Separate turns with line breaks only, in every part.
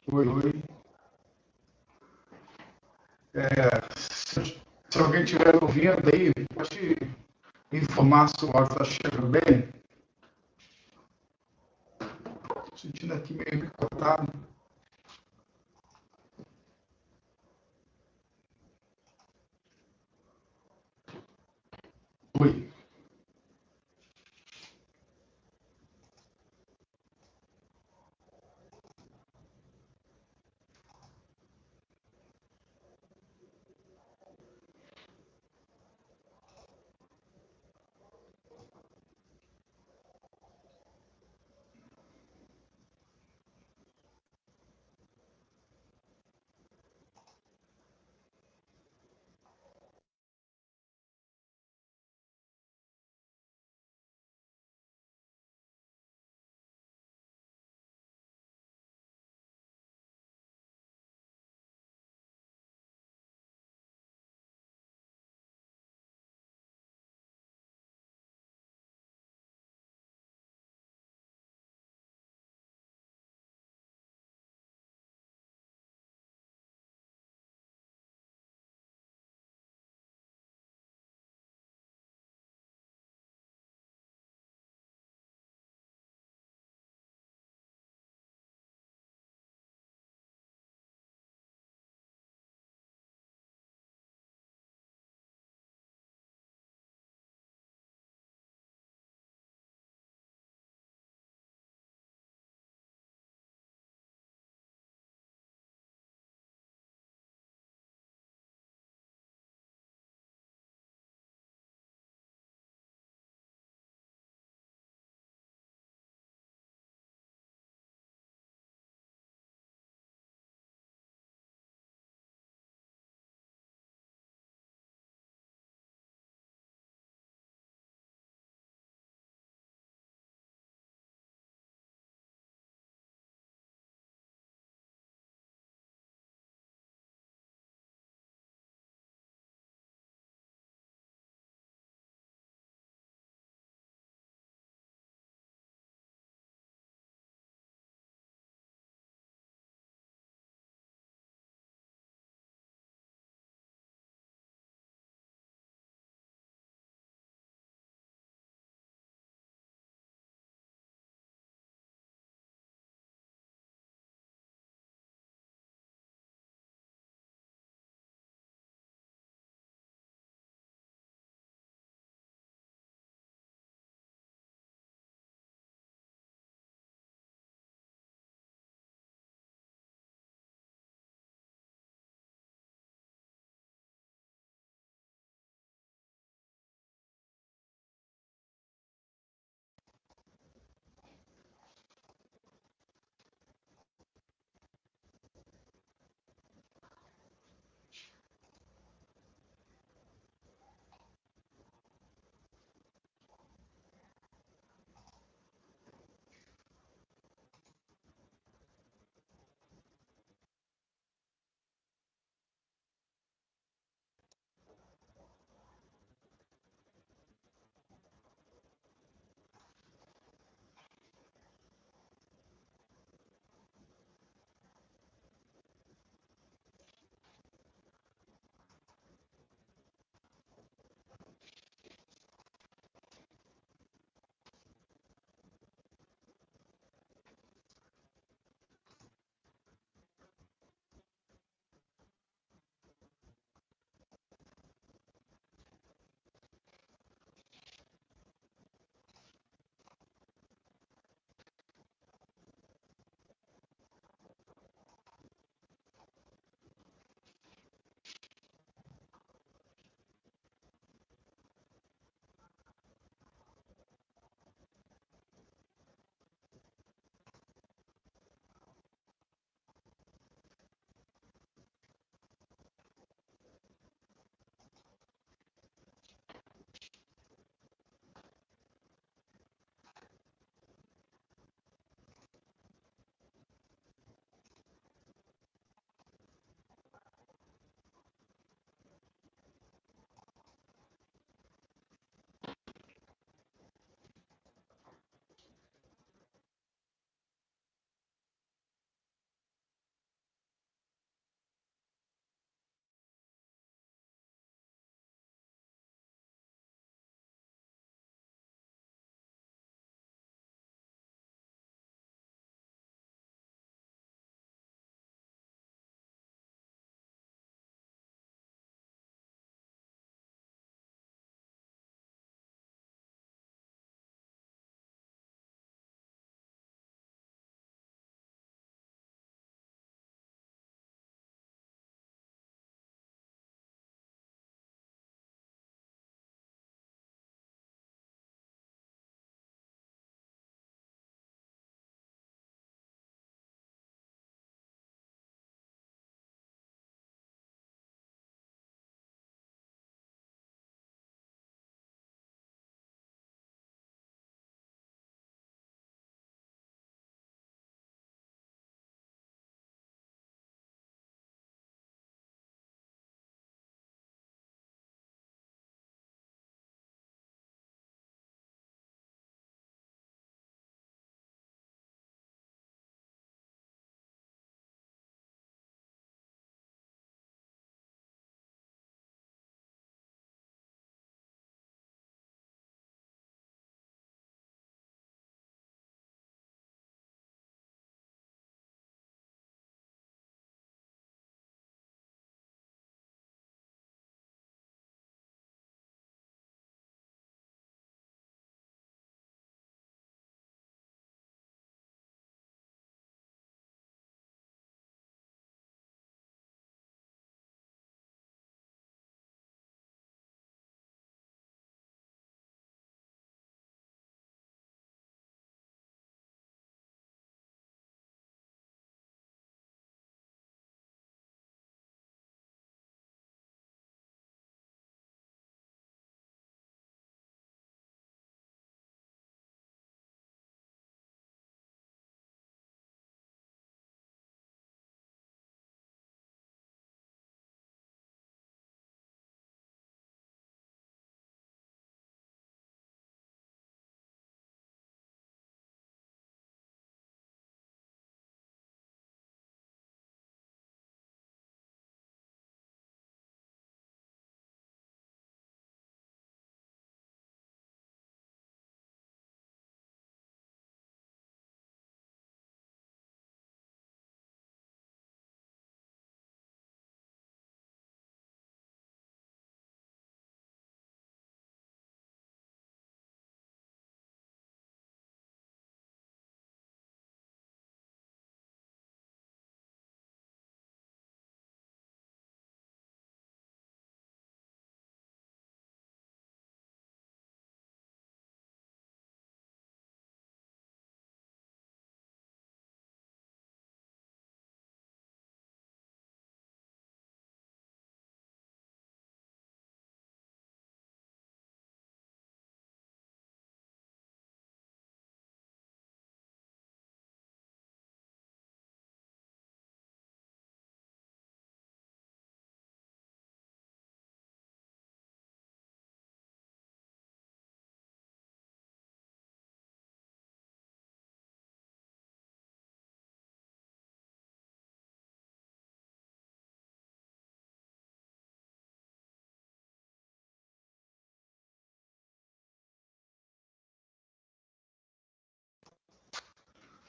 Oi, oi. Se alguém estiver ouvindo aí, pode informar se o áudio está chegando bem. Estou sentindo aqui meio picotado. Oi.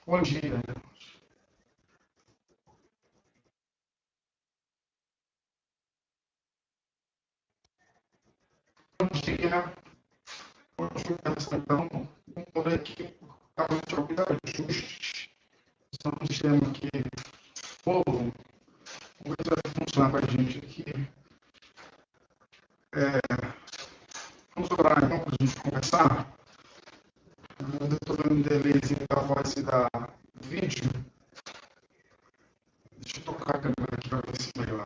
Bom dia. Bom dia. Hoje começa então um poder aqui por causa de alguns ajustes. São um sistema que novo. Vamos ver se vai funcionar para a gente aqui. Vamos orar então para a gente começar. Eu estou vendo um delayzinho da voz e da vídeo. Deixa eu tocar a câmera aqui para ver se melhora.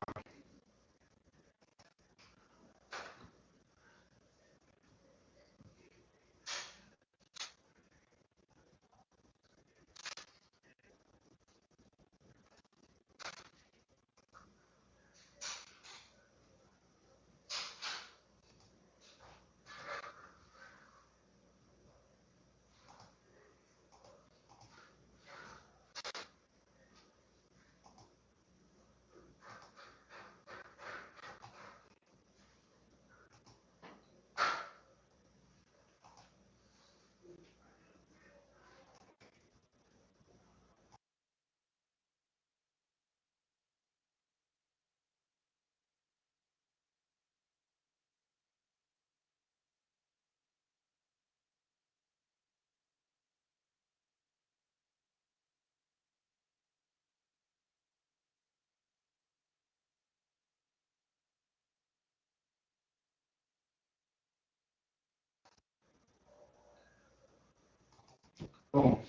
Bom,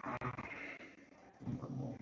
tá bom.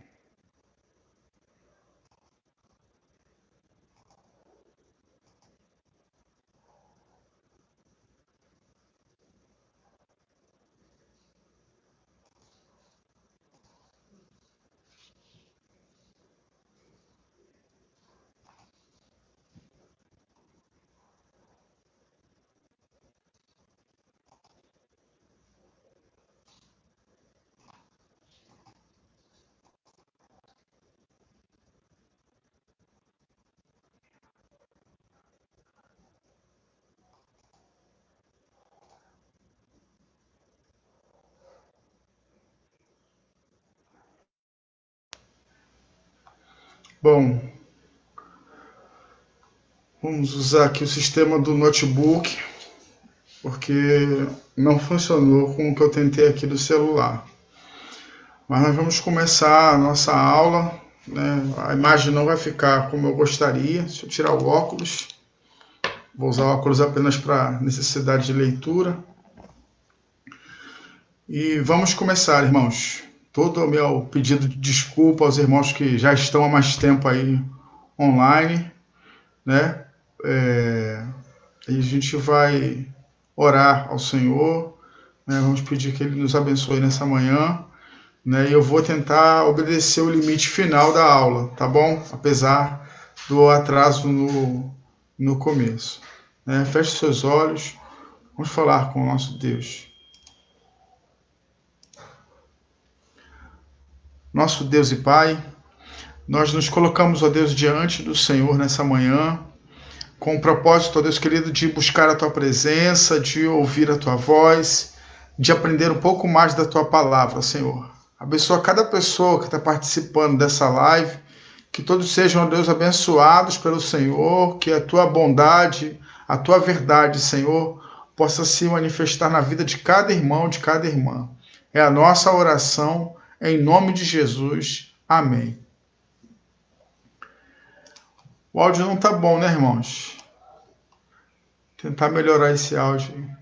Bom, vamos usar aqui o sistema do notebook, porque não funcionou com o que eu tentei aqui do celular. Mas nós vamos começar a nossa aula, né? A imagem não vai ficar como eu gostaria. Deixa eu tirar o óculos. Vou usar o óculos apenas para necessidade de leitura. E vamos começar, irmãos. Todo o meu pedido de desculpa aos irmãos que já estão há mais tempo aí online, né? E a gente vai orar ao Senhor, né? Vamos pedir que Ele nos abençoe nessa manhã, né? E eu vou tentar obedecer o limite final da aula, tá bom? Apesar do atraso no começo, né? Feche seus olhos, vamos falar com o nosso Deus. Nosso Deus e Pai, nós nos colocamos, ó Deus, diante do Senhor nessa manhã, com o propósito, ó Deus querido, de buscar a Tua presença, de ouvir a Tua voz, de aprender um pouco mais da Tua palavra, Senhor. Abençoa cada pessoa que está participando dessa live, que todos sejam, ó Deus, abençoados pelo Senhor, que a Tua bondade, a Tua verdade, Senhor, possa se manifestar na vida de cada irmão, de cada irmã. É a nossa oração, em nome de Jesus. Amém. O áudio não tá bom, né, irmãos? Tentar melhorar esse áudio.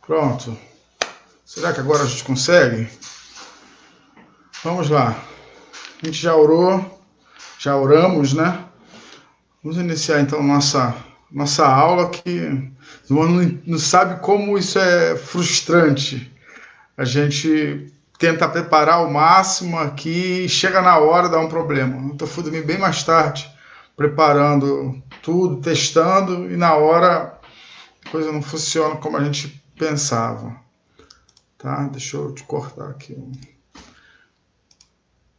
Pronto. Será que agora a gente consegue? Vamos lá. A gente já orou, já oramos, né? Vamos iniciar então nossa aula, que não sabe como isso é frustrante. A gente tenta preparar o máximo aqui, chega na hora, dá um problema. Eu fui dormir bem mais tarde, preparando tudo, testando, e na hora a coisa não funciona como a gente pensava. Tá? Deixa eu te cortar aqui.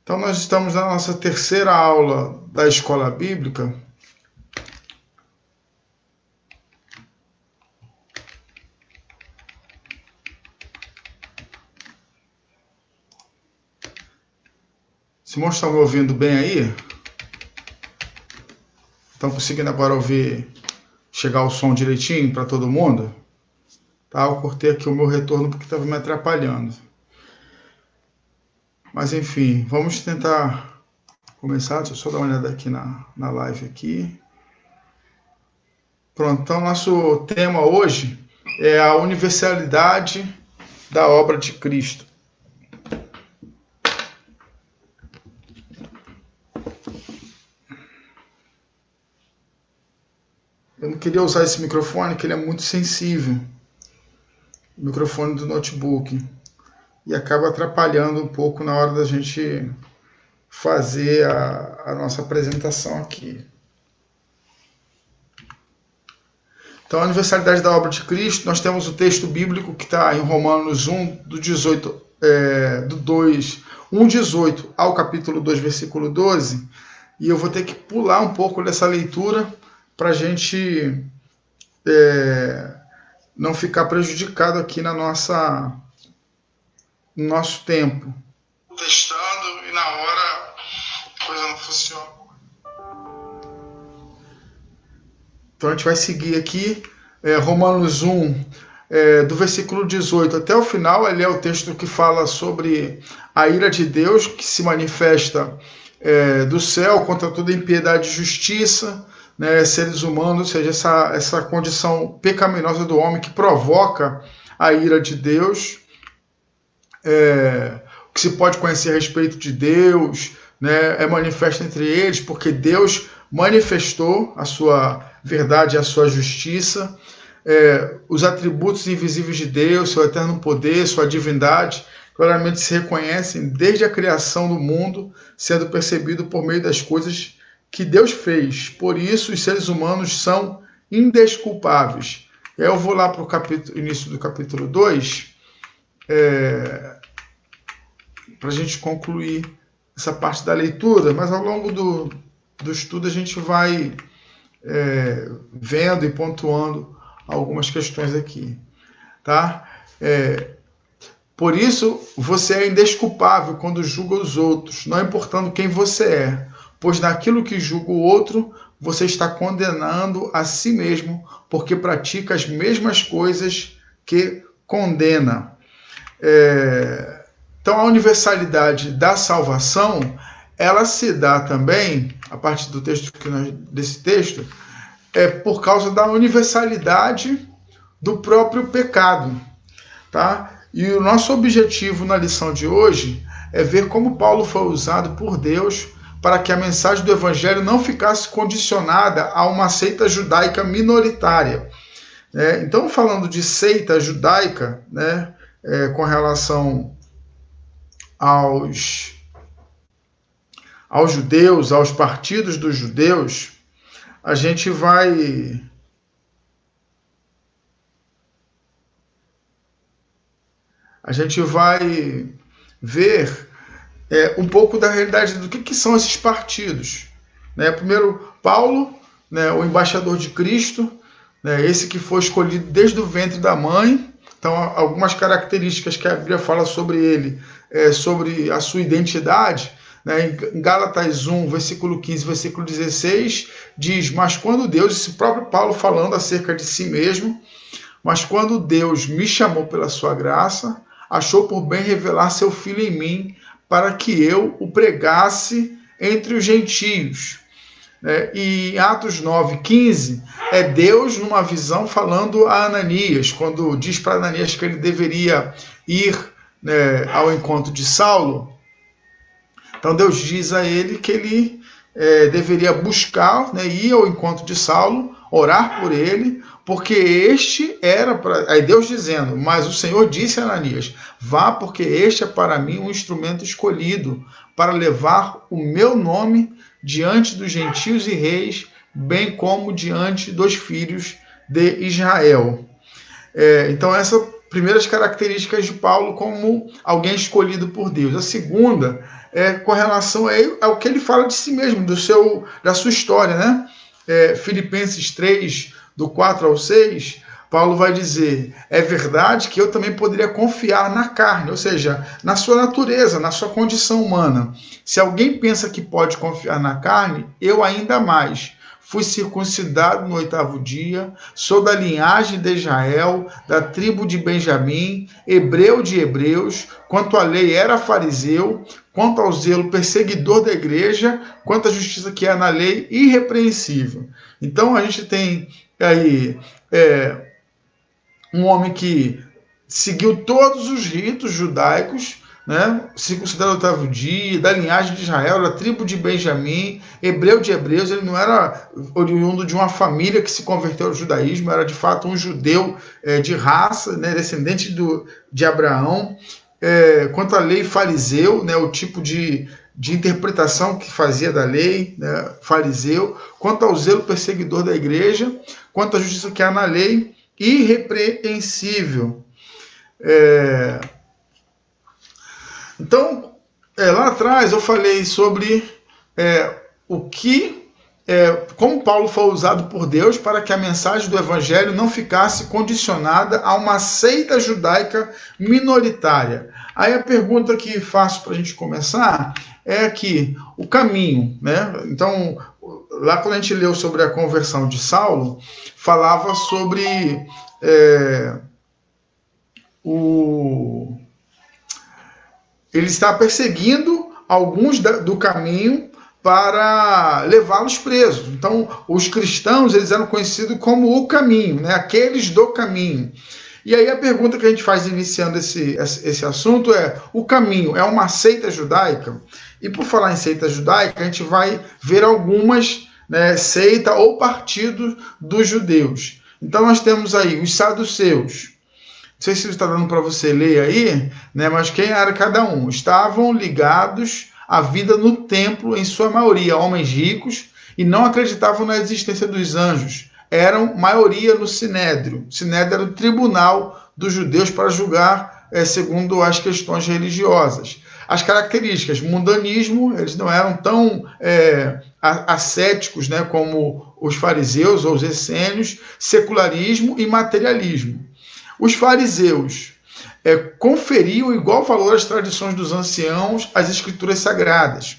Então nós estamos na nossa terceira aula da Escola Bíblica. Simão, estão me ouvindo bem aí? Estão conseguindo agora ouvir, chegar o som direitinho para todo mundo? Tá, eu cortei aqui o meu retorno porque estava me atrapalhando. Mas enfim, vamos tentar começar. Deixa eu só dar uma olhada aqui na live aqui. Pronto, então nosso tema hoje é a universalidade da obra de Cristo. Eu não queria usar esse microfone, que ele é muito sensível. O microfone do notebook. E acaba atrapalhando um pouco na hora da gente fazer a nossa apresentação aqui. Então, a universalidade da obra de Cristo, nós temos o texto bíblico que está em Romanos 1, do 1,18 ao capítulo 2, versículo 12. E eu vou ter que pular um pouco dessa leitura para a gente não ficar prejudicado aqui no nosso tempo. Testando e na hora a coisa não funciona. Então a gente vai seguir aqui, Romanos 1, do versículo 18 até o final. Ele é o texto que fala sobre a ira de Deus que se manifesta do céu contra toda impiedade e justiça, né, seres humanos, ou seja, essa condição pecaminosa do homem que provoca a ira de Deus. O que se pode conhecer a respeito de Deus, né, é manifesto entre eles, porque Deus manifestou a sua verdade e a sua justiça, os atributos invisíveis de Deus, seu eterno poder, sua divindade, claramente se reconhecem desde a criação do mundo, sendo percebido por meio das coisas que Deus fez. Por isso, os seres humanos são indesculpáveis. Eu vou lá para o início do capítulo 2, para a gente concluir essa parte da leitura, mas ao longo do estudo a gente vai vendo e pontuando algumas questões aqui. Tá? Por isso, você é indesculpável quando julga os outros, não importando quem você é. Pois naquilo que julga o outro, você está condenando a si mesmo, porque pratica as mesmas coisas que condena. Então, a universalidade da salvação, ela se dá também, a partir do texto desse texto, por causa da universalidade do próprio pecado. Tá? E o nosso objetivo na lição de hoje é ver como Paulo foi usado por Deus para que a mensagem do Evangelho não ficasse condicionada a uma seita judaica minoritária. Então, falando de seita judaica, né, com relação aos judeus, aos partidos dos judeus, a gente vai ver um pouco da realidade do que são esses partidos. Primeiro, Paulo, o embaixador de Cristo, esse que foi escolhido desde o ventre da mãe. Então, algumas características que a Bíblia fala sobre ele, sobre a sua identidade. Em Gálatas 1, versículo 15, versículo 16, diz: mas quando Deus, esse próprio Paulo falando acerca de si mesmo, mas quando Deus me chamou pela sua graça, achou por bem revelar seu Filho em mim, para que eu o pregasse entre os gentios. E em Atos 9:15, é Deus numa visão falando a Ananias, quando diz para Ananias que ele deveria ir, ao encontro de Saulo. Então Deus diz a ele que ele deveria buscar, ir ao encontro de Saulo, orar por ele, porque este era para... Aí Deus dizendo, mas o Senhor disse a Ananias, vá, porque este é para mim um instrumento escolhido para levar o meu nome diante dos gentios e reis, bem como diante dos filhos de Israel. Então, essas primeiras características de Paulo como alguém escolhido por Deus. A segunda é com relação ao que ele fala de si mesmo, da sua história, né? Filipenses 3, do 4 ao 6, Paulo vai dizer, é verdade que eu também poderia confiar na carne, ou seja, na sua natureza, na sua condição humana. Se alguém pensa que pode confiar na carne, eu ainda mais. Fui circuncidado no 8º dia, sou da linhagem de Israel, da tribo de Benjamim, hebreu de hebreus, quanto à lei era fariseu, quanto ao zelo perseguidor da igreja, quanto à justiça que há na lei, irrepreensível. Então a gente tem aí um homem que seguiu todos os ritos judaicos, circuncidado no 8º dia, da linhagem de Israel, da tribo de Benjamim, hebreu de hebreus. Ele não era oriundo de uma família que se converteu ao judaísmo, era de fato um judeu de raça, descendente de Abraão. Quanto à lei, fariseu, o tipo de interpretação que fazia da lei, fariseu. Quanto ao zelo perseguidor da igreja, quanto à justiça que há na lei, irrepreensível. Então, lá atrás eu falei sobre como Paulo foi usado por Deus para que a mensagem do Evangelho não ficasse condicionada a uma seita judaica minoritária. Aí a pergunta que faço para a gente começar é aqui, o caminho, Então, lá quando a gente leu sobre a conversão de Saulo, falava sobre ele está perseguindo alguns do caminho para levá-los presos. Então, os cristãos, eles eram conhecidos como o caminho, aqueles do caminho. E aí a pergunta que a gente faz iniciando esse assunto é, o caminho é uma seita judaica? E por falar em seita judaica, a gente vai ver algumas seita ou partido dos judeus. Então nós temos aí os saduceus. Não sei se está dando para você ler aí, mas quem era cada um? Estavam ligados à vida no templo, em sua maioria, homens ricos, e não acreditavam na existência dos anjos. Eram maioria no Sinédrio. O Sinédrio era o tribunal dos judeus para julgar segundo as questões religiosas. As características, mundanismo, eles não eram tão ascéticos como os fariseus ou os essênios, secularismo e materialismo. Os fariseus conferiam igual valor às tradições dos anciãos, às escrituras sagradas.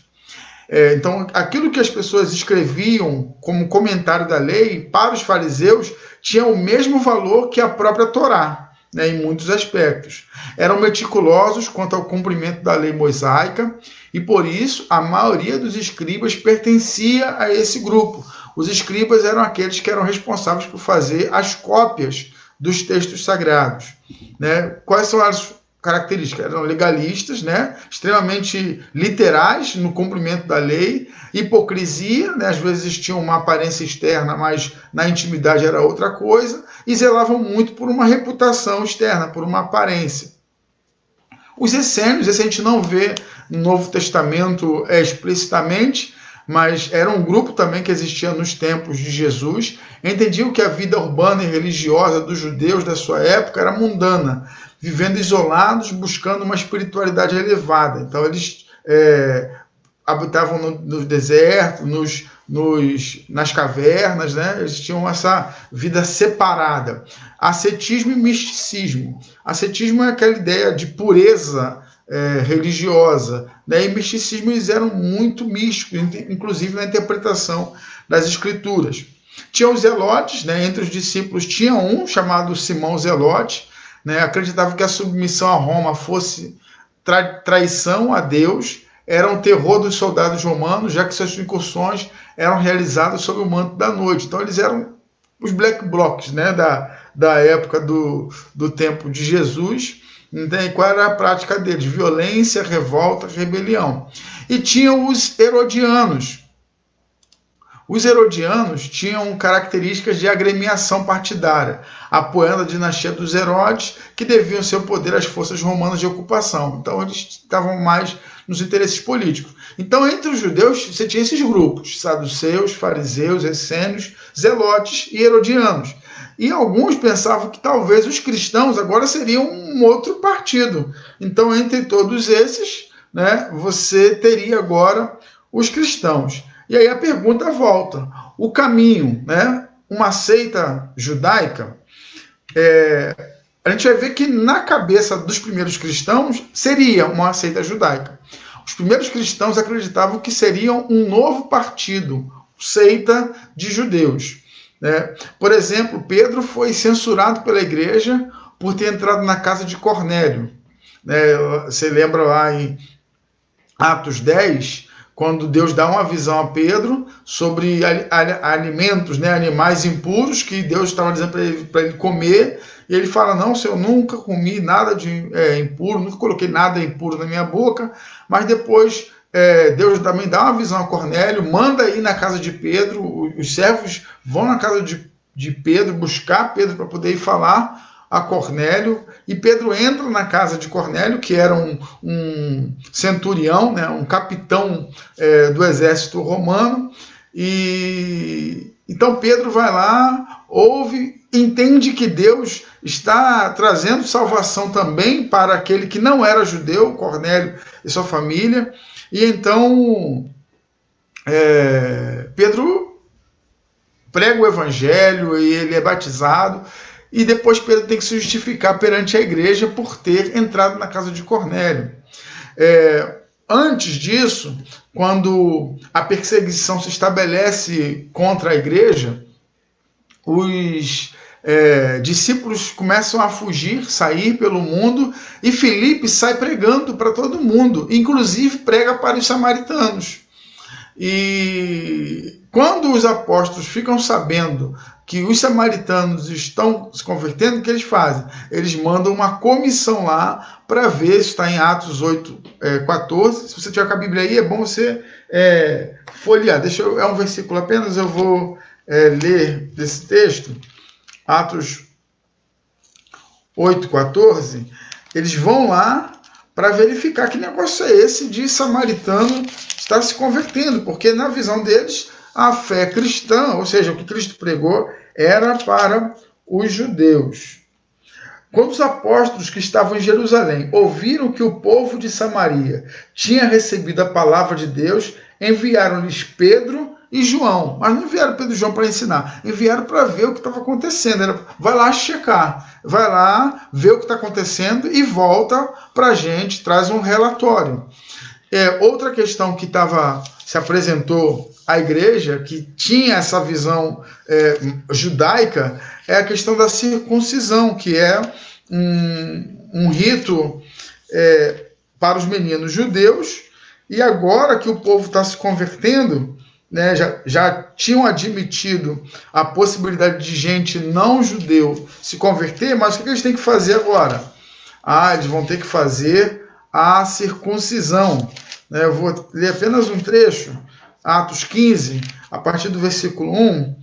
Então, aquilo que as pessoas escreviam como comentário da lei, para os fariseus, tinha o mesmo valor que a própria Torá, em muitos aspectos. Eram meticulosos quanto ao cumprimento da lei mosaica e, por isso, a maioria dos escribas pertencia a esse grupo. Os escribas eram aqueles que eram responsáveis por fazer as cópias dos textos sagrados. Quais são as características? Eram legalistas, extremamente literais no cumprimento da lei, hipocrisia, às vezes tinham uma aparência externa, mas na intimidade era outra coisa, e zelavam muito por uma reputação externa, por uma aparência. Os essênios, esse a gente não vê no Novo Testamento explicitamente, mas era um grupo também que existia nos tempos de Jesus, entendiam que a vida urbana e religiosa dos judeus da sua época era mundana, vivendo isolados, buscando uma espiritualidade elevada. Então eles habitavam no deserto, nas cavernas, eles tinham essa vida separada. Ascetismo e misticismo. Ascetismo é aquela ideia de pureza religiosa, e misticismo, eles eram muito místicos, inclusive na interpretação das escrituras. Tinha os zelotes, entre os discípulos tinha um chamado Simão Zelote, acreditava que a submissão a Roma fosse traição a Deus, eram o terror dos soldados romanos, já que suas incursões eram realizadas sob o manto da noite. Então eles eram os black blocs, né, da época do tempo de Jesus. Então, qual era a prática deles? Violência, revolta, rebelião. E tinham os herodianos. Os herodianos tinham características de agremiação partidária, apoiando a dinastia dos Herodes, que deviam seu poder às forças romanas de ocupação. Então, eles estavam mais nos interesses políticos. Então, entre os judeus, você tinha esses grupos: saduceus, fariseus, essênios, zelotes e herodianos. E alguns pensavam que talvez os cristãos agora seriam um outro partido. Então, entre todos esses, né, você teria agora os cristãos. E aí a pergunta volta: o caminho, né, uma seita judaica, a gente vai ver que na cabeça dos primeiros cristãos seria uma seita judaica. Os primeiros cristãos acreditavam que seriam um novo partido, seita de judeus. Né? Por exemplo, Pedro foi censurado pela igreja por ter entrado na casa de Cornélio. Você lembra lá em Atos 10, quando Deus dá uma visão a Pedro sobre alimentos, né, animais impuros, que Deus estava dizendo para ele comer, e ele fala: não, Senhor, nunca comi nada de impuro, nunca coloquei nada impuro na minha boca. Mas depois Deus também dá uma visão a Cornélio, manda ir na casa de Pedro, os servos vão na casa de Pedro, buscar Pedro para poder ir falar a Cornélio, e Pedro entra na casa de Cornélio, que era um centurião, né, um capitão do exército romano, e então Pedro vai lá, ouve, entende que Deus está trazendo salvação também para aquele que não era judeu, Cornélio e sua família, e então Pedro prega o evangelho e ele é batizado. E depois Pedro tem que se justificar perante a igreja por ter entrado na casa de Cornélio. Antes disso, quando a perseguição se estabelece contra a igreja, os discípulos começam a fugir, sair pelo mundo, e Filipe sai pregando para todo mundo, inclusive prega para os samaritanos. E quando os apóstolos ficam sabendo que os samaritanos estão se convertendo, o que eles fazem? Eles mandam uma comissão lá para ver, se está em Atos 8:14. Se você tiver com a Bíblia aí, é bom você folhear. É um versículo apenas, eu vou ler desse texto. Atos 8:14. Eles vão lá para verificar que negócio é esse de samaritano estar se convertendo, porque na visão deles a fé cristã, ou seja, o que Cristo pregou, era para os judeus. Quando os apóstolos que estavam em Jerusalém ouviram que o povo de Samaria tinha recebido a palavra de Deus, enviaram-lhes Pedro e João. Mas não enviaram Pedro e João para ensinar, enviaram para ver o que estava acontecendo. Vai lá checar, vai lá ver o que está acontecendo e volta para a gente, traz um relatório. Outra questão que se apresentou à igreja, que tinha essa visão judaica, é a questão da circuncisão, que é um rito para os meninos judeus, e agora que o povo está se convertendo, né, já tinham admitido a possibilidade de gente não judeu se converter, mas o que eles têm que fazer agora? Eles vão ter que fazer a circuncisão. Eu vou ler apenas um trecho, Atos 15, a partir do versículo 1,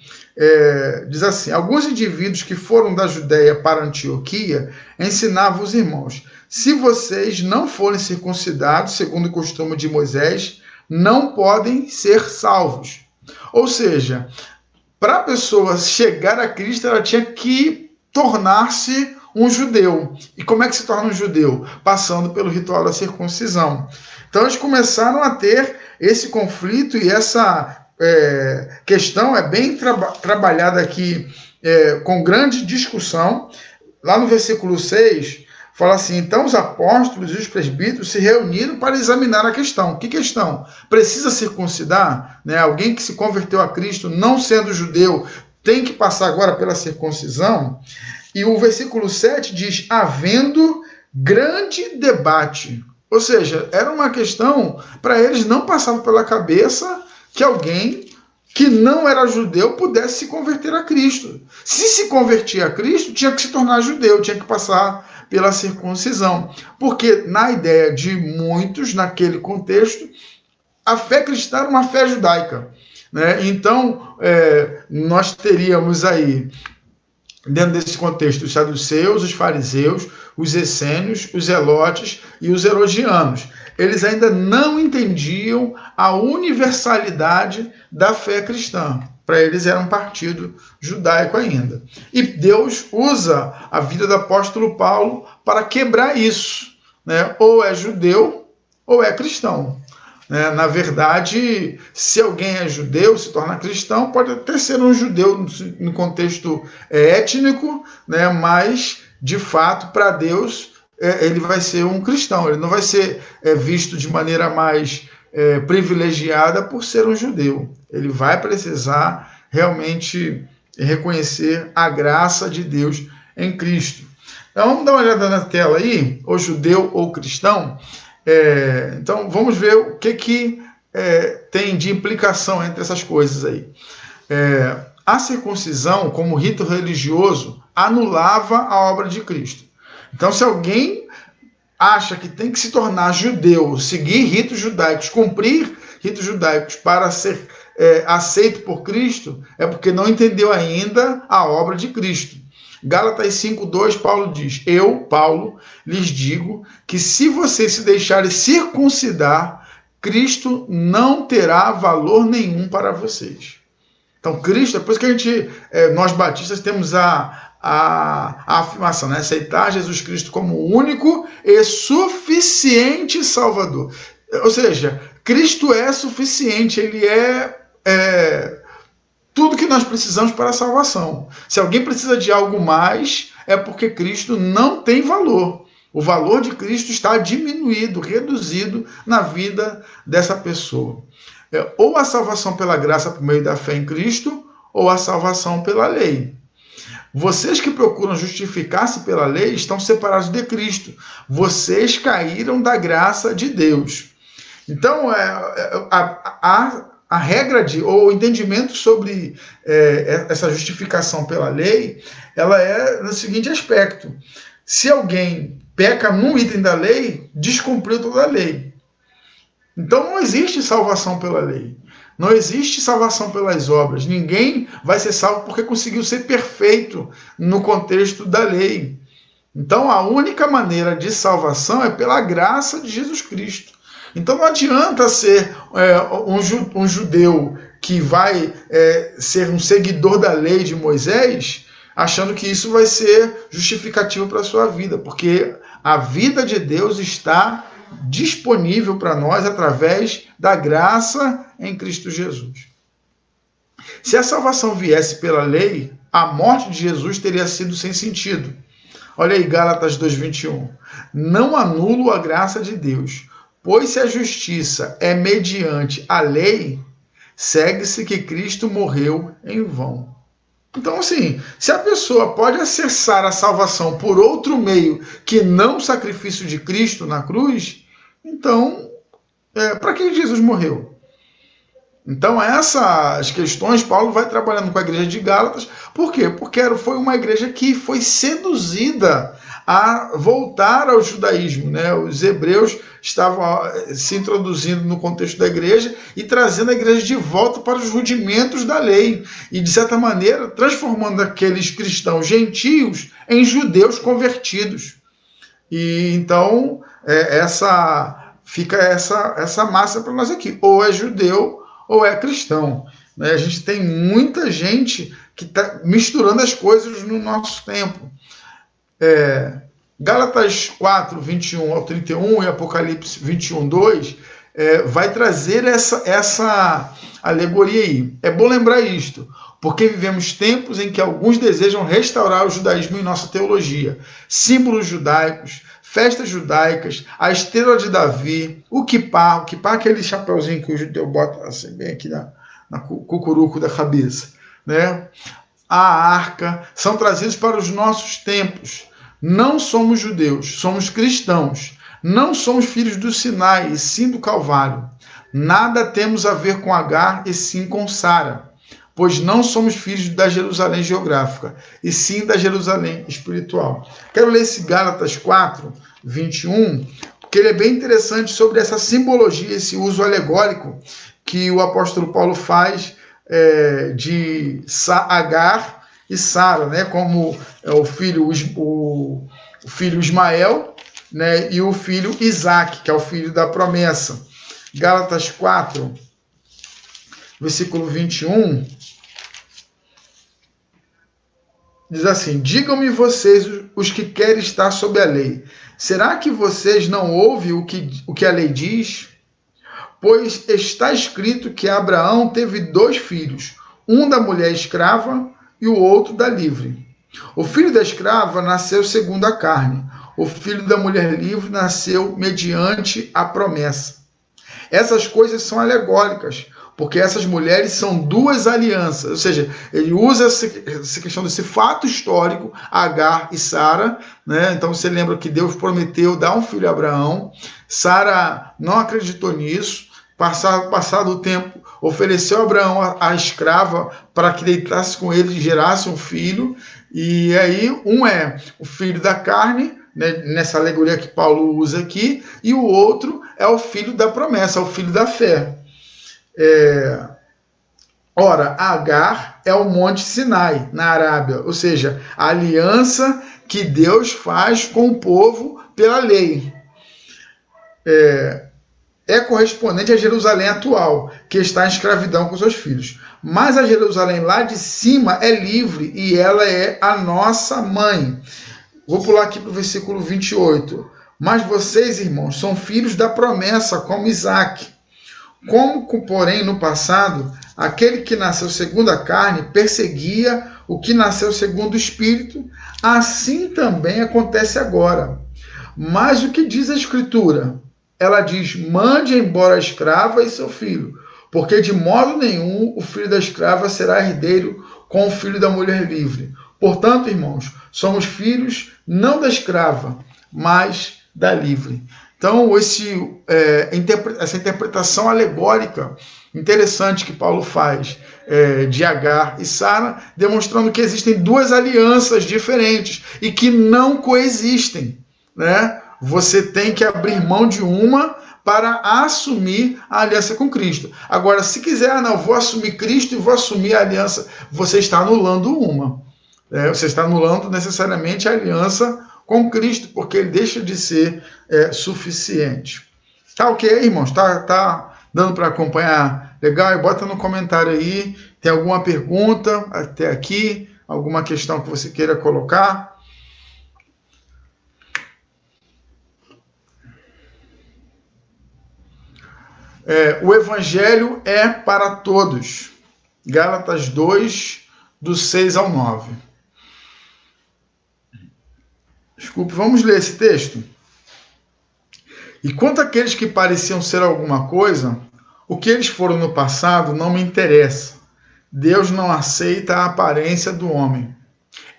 diz assim: alguns indivíduos que foram da Judéia para Antioquia ensinavam os irmãos: se vocês não forem circuncidados, segundo o costume de Moisés, não podem ser salvos. Ou seja, para a pessoa chegar a Cristo, ela tinha que tornar-se um judeu. E como é que se torna um judeu? Passando pelo ritual da circuncisão. Então eles começaram a ter esse conflito, e essa questão é bem trabalhada aqui com grande discussão. Lá no versículo 6, fala assim: então os apóstolos e os presbíteros se reuniram para examinar a questão. Que questão? Precisa circuncidar? Alguém que se converteu a Cristo, não sendo judeu, tem que passar agora pela circuncisão? E o versículo 7 diz: havendo grande debate. Ou seja, era uma questão, para eles não passava pela cabeça que alguém que não era judeu pudesse se converter a Cristo. Se convertia a Cristo, tinha que se tornar judeu, tinha que passar pela circuncisão. Porque na ideia de muitos, naquele contexto, a fé cristã era uma fé judaica, né? Então, nós teríamos aí, dentro desse contexto, os saduceus, os fariseus, os essênios, os zelotes e os herodianos. Eles ainda não entendiam a universalidade da fé cristã. Para eles era um partido judaico ainda. E Deus usa a vida do apóstolo Paulo para quebrar isso, né? Ou é judeu ou é cristão. Na verdade, se alguém é judeu, se torna cristão, pode até ser um judeu no contexto étnico, né? Mas, de fato, para Deus, ele vai ser um cristão. Ele não vai ser visto de maneira mais privilegiada por ser um judeu. Ele vai precisar realmente reconhecer a graça de Deus em Cristo. Então, vamos dar uma olhada na tela aí, ou judeu ou cristão. Então, vamos ver o que tem de implicação entre essas coisas aí. A circuncisão, como rito religioso, anulava a obra de Cristo. Então, se alguém acha que tem que se tornar judeu, seguir ritos judaicos, cumprir ritos judaicos para ser aceito por Cristo, é porque não entendeu ainda a obra de Cristo. Gálatas 5:2, Paulo diz: eu, Paulo, lhes digo que se vocês se deixarem circuncidar, Cristo não terá valor nenhum para vocês. Então, Cristo, depois que nós batistas temos a afirmação, né? Aceitar Jesus Cristo como o único e suficiente Salvador. Ou seja, Cristo é suficiente, ele é tudo que nós precisamos para a salvação. Se alguém precisa de algo mais, é porque Cristo não tem valor. O valor de Cristo está diminuído, reduzido na vida dessa pessoa. Ou a salvação pela graça por meio da fé em Cristo, ou a salvação pela lei. Vocês que procuram justificar-se pela lei estão separados de Cristo. Vocês caíram da graça de Deus. Então, a regra ou o entendimento sobre essa justificação pela lei, ela é no seguinte aspecto: se alguém peca num item da lei, descumpriu toda a lei. Então não existe salvação pela lei, não existe salvação pelas obras. Ninguém vai ser salvo porque conseguiu ser perfeito no contexto da lei. Então a única maneira de salvação é pela graça de Jesus Cristo. Então não adianta ser um judeu que vai ser um seguidor da lei de Moisés, achando que isso vai ser justificativo para a sua vida, porque a vida de Deus está disponível para nós através da graça em Cristo Jesus. Se a salvação viesse pela lei, a morte de Jesus teria sido sem sentido. Olha aí, Gálatas 2:21. Não anulo a graça de Deus, pois se a justiça é mediante a lei, segue-se que Cristo morreu em vão. Então, assim, se a pessoa pode acessar a salvação por outro meio que não o sacrifício de Cristo na cruz, então, para que Jesus morreu? Então, essas questões, Paulo vai trabalhando com a igreja de Gálatas. Por quê? Porque foi uma igreja que foi seduzida a voltar ao judaísmo, né? Os hebreus estavam se introduzindo no contexto da igreja e trazendo a igreja de volta para os rudimentos da lei e, de certa maneira, transformando aqueles cristãos gentios em judeus convertidos. E então, fica essa massa para nós aqui: ou é judeu ou é cristão. Né? A gente tem muita gente que está misturando as coisas no nosso tempo. Gálatas 4:21-31 e Apocalipse 21:2 vai trazer essa alegoria aí. É bom lembrar isto, porque vivemos tempos em que alguns desejam restaurar o judaísmo em nossa teologia. Símbolos judaicos, festas judaicas, a estrela de Davi, o kippá é aquele chapeuzinho que o judeu bota assim, bem aqui na cucuruco da cabeça, né? A arca, são trazidos para os nossos tempos. Não somos judeus, somos cristãos. Não somos filhos do Sinai, e sim do Calvário. Nada temos a ver com Agar, e sim com Sara, pois não somos filhos da Jerusalém geográfica, e sim da Jerusalém espiritual. Quero ler esse Gálatas 4, 21, porque ele é bem interessante sobre essa simbologia, esse uso alegórico que o apóstolo Paulo faz de Agar e Sara, né, como o filho Ismael, né, e o filho Isaac, que é o filho da promessa. Gálatas 4, versículo 21, diz assim: digam-me vocês, os que querem estar sob a lei, será que vocês não ouvem o que a lei diz? Pois está escrito que Abraão teve 2 filhos, um da mulher escrava e o outro da livre. O filho da escrava nasceu segundo a carne, o filho da mulher livre nasceu mediante a promessa. Essas coisas são alegóricas, porque essas mulheres são 2 alianças, ou seja, ele usa essa questão desse fato histórico, Agar e Sara, né? Então você lembra que Deus prometeu dar um filho a Abraão, Sara não acreditou nisso, passado o tempo, ofereceu a Abraão a escrava para que deitasse com ele e gerasse um filho, e aí um é o filho da carne, né, nessa alegoria que Paulo usa aqui, e o outro é o filho da promessa, o filho da fé. Ora, Agar é o Monte Sinai, na Arábia, ou seja, a aliança que Deus faz com o povo pela lei. É correspondente a Jerusalém atual, que está em escravidão com seus filhos. Mas a Jerusalém lá de cima é livre e ela é a nossa mãe. Vou pular aqui para o versículo 28. Mas vocês, irmãos, são filhos da promessa, como Isaac. Como, porém, no passado, aquele que nasceu segundo a carne perseguia o que nasceu segundo o Espírito, assim também acontece agora. Mas o que diz a Escritura? Ela diz: mande embora a escrava e seu filho, porque de modo nenhum o filho da escrava será herdeiro com o filho da mulher livre. Portanto, irmãos, somos filhos não da escrava, mas da livre. Então, essa interpretação alegórica interessante que Paulo faz de Agar e Sara, demonstrando que existem 2 alianças diferentes e que não coexistem, né? Você tem que abrir mão de uma para assumir a aliança com Cristo. Agora, se quiser, não, vou assumir Cristo e vou assumir a aliança, você está anulando uma. Você está anulando necessariamente a aliança com Cristo, porque ele deixa de ser suficiente. Tá ok, irmãos? Tá dando para acompanhar? Legal? Bota no comentário aí. Tem alguma pergunta até aqui? Alguma questão que você queira colocar? O evangelho é para todos. Gálatas 2, do 6 ao 9. Desculpe, vamos ler esse texto? E quanto àqueles que pareciam ser alguma coisa, o que eles foram no passado não me interessa. Deus não aceita a aparência do homem.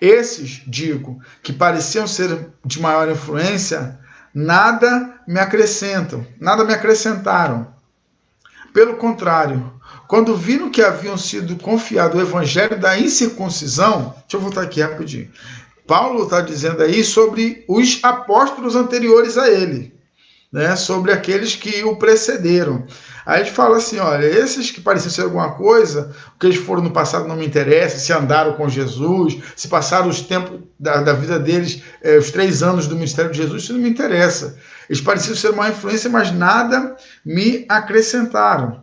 Esses, digo, que pareciam ser de maior influência, nada me acrescentaram. Pelo contrário, quando viram que haviam sido confiado o evangelho da incircuncisão, deixa eu voltar aqui rapidinho. Paulo está dizendo aí sobre os apóstolos anteriores a ele, né? Sobre aqueles que o precederam. Aí ele fala assim, olha, esses que pareciam ser alguma coisa, o que eles foram no passado não me interessa, se andaram com Jesus, se passaram os tempos da vida deles, os 3 anos do ministério de Jesus, isso não me interessa. Eles pareciam ser uma influência, mas nada me acrescentaram.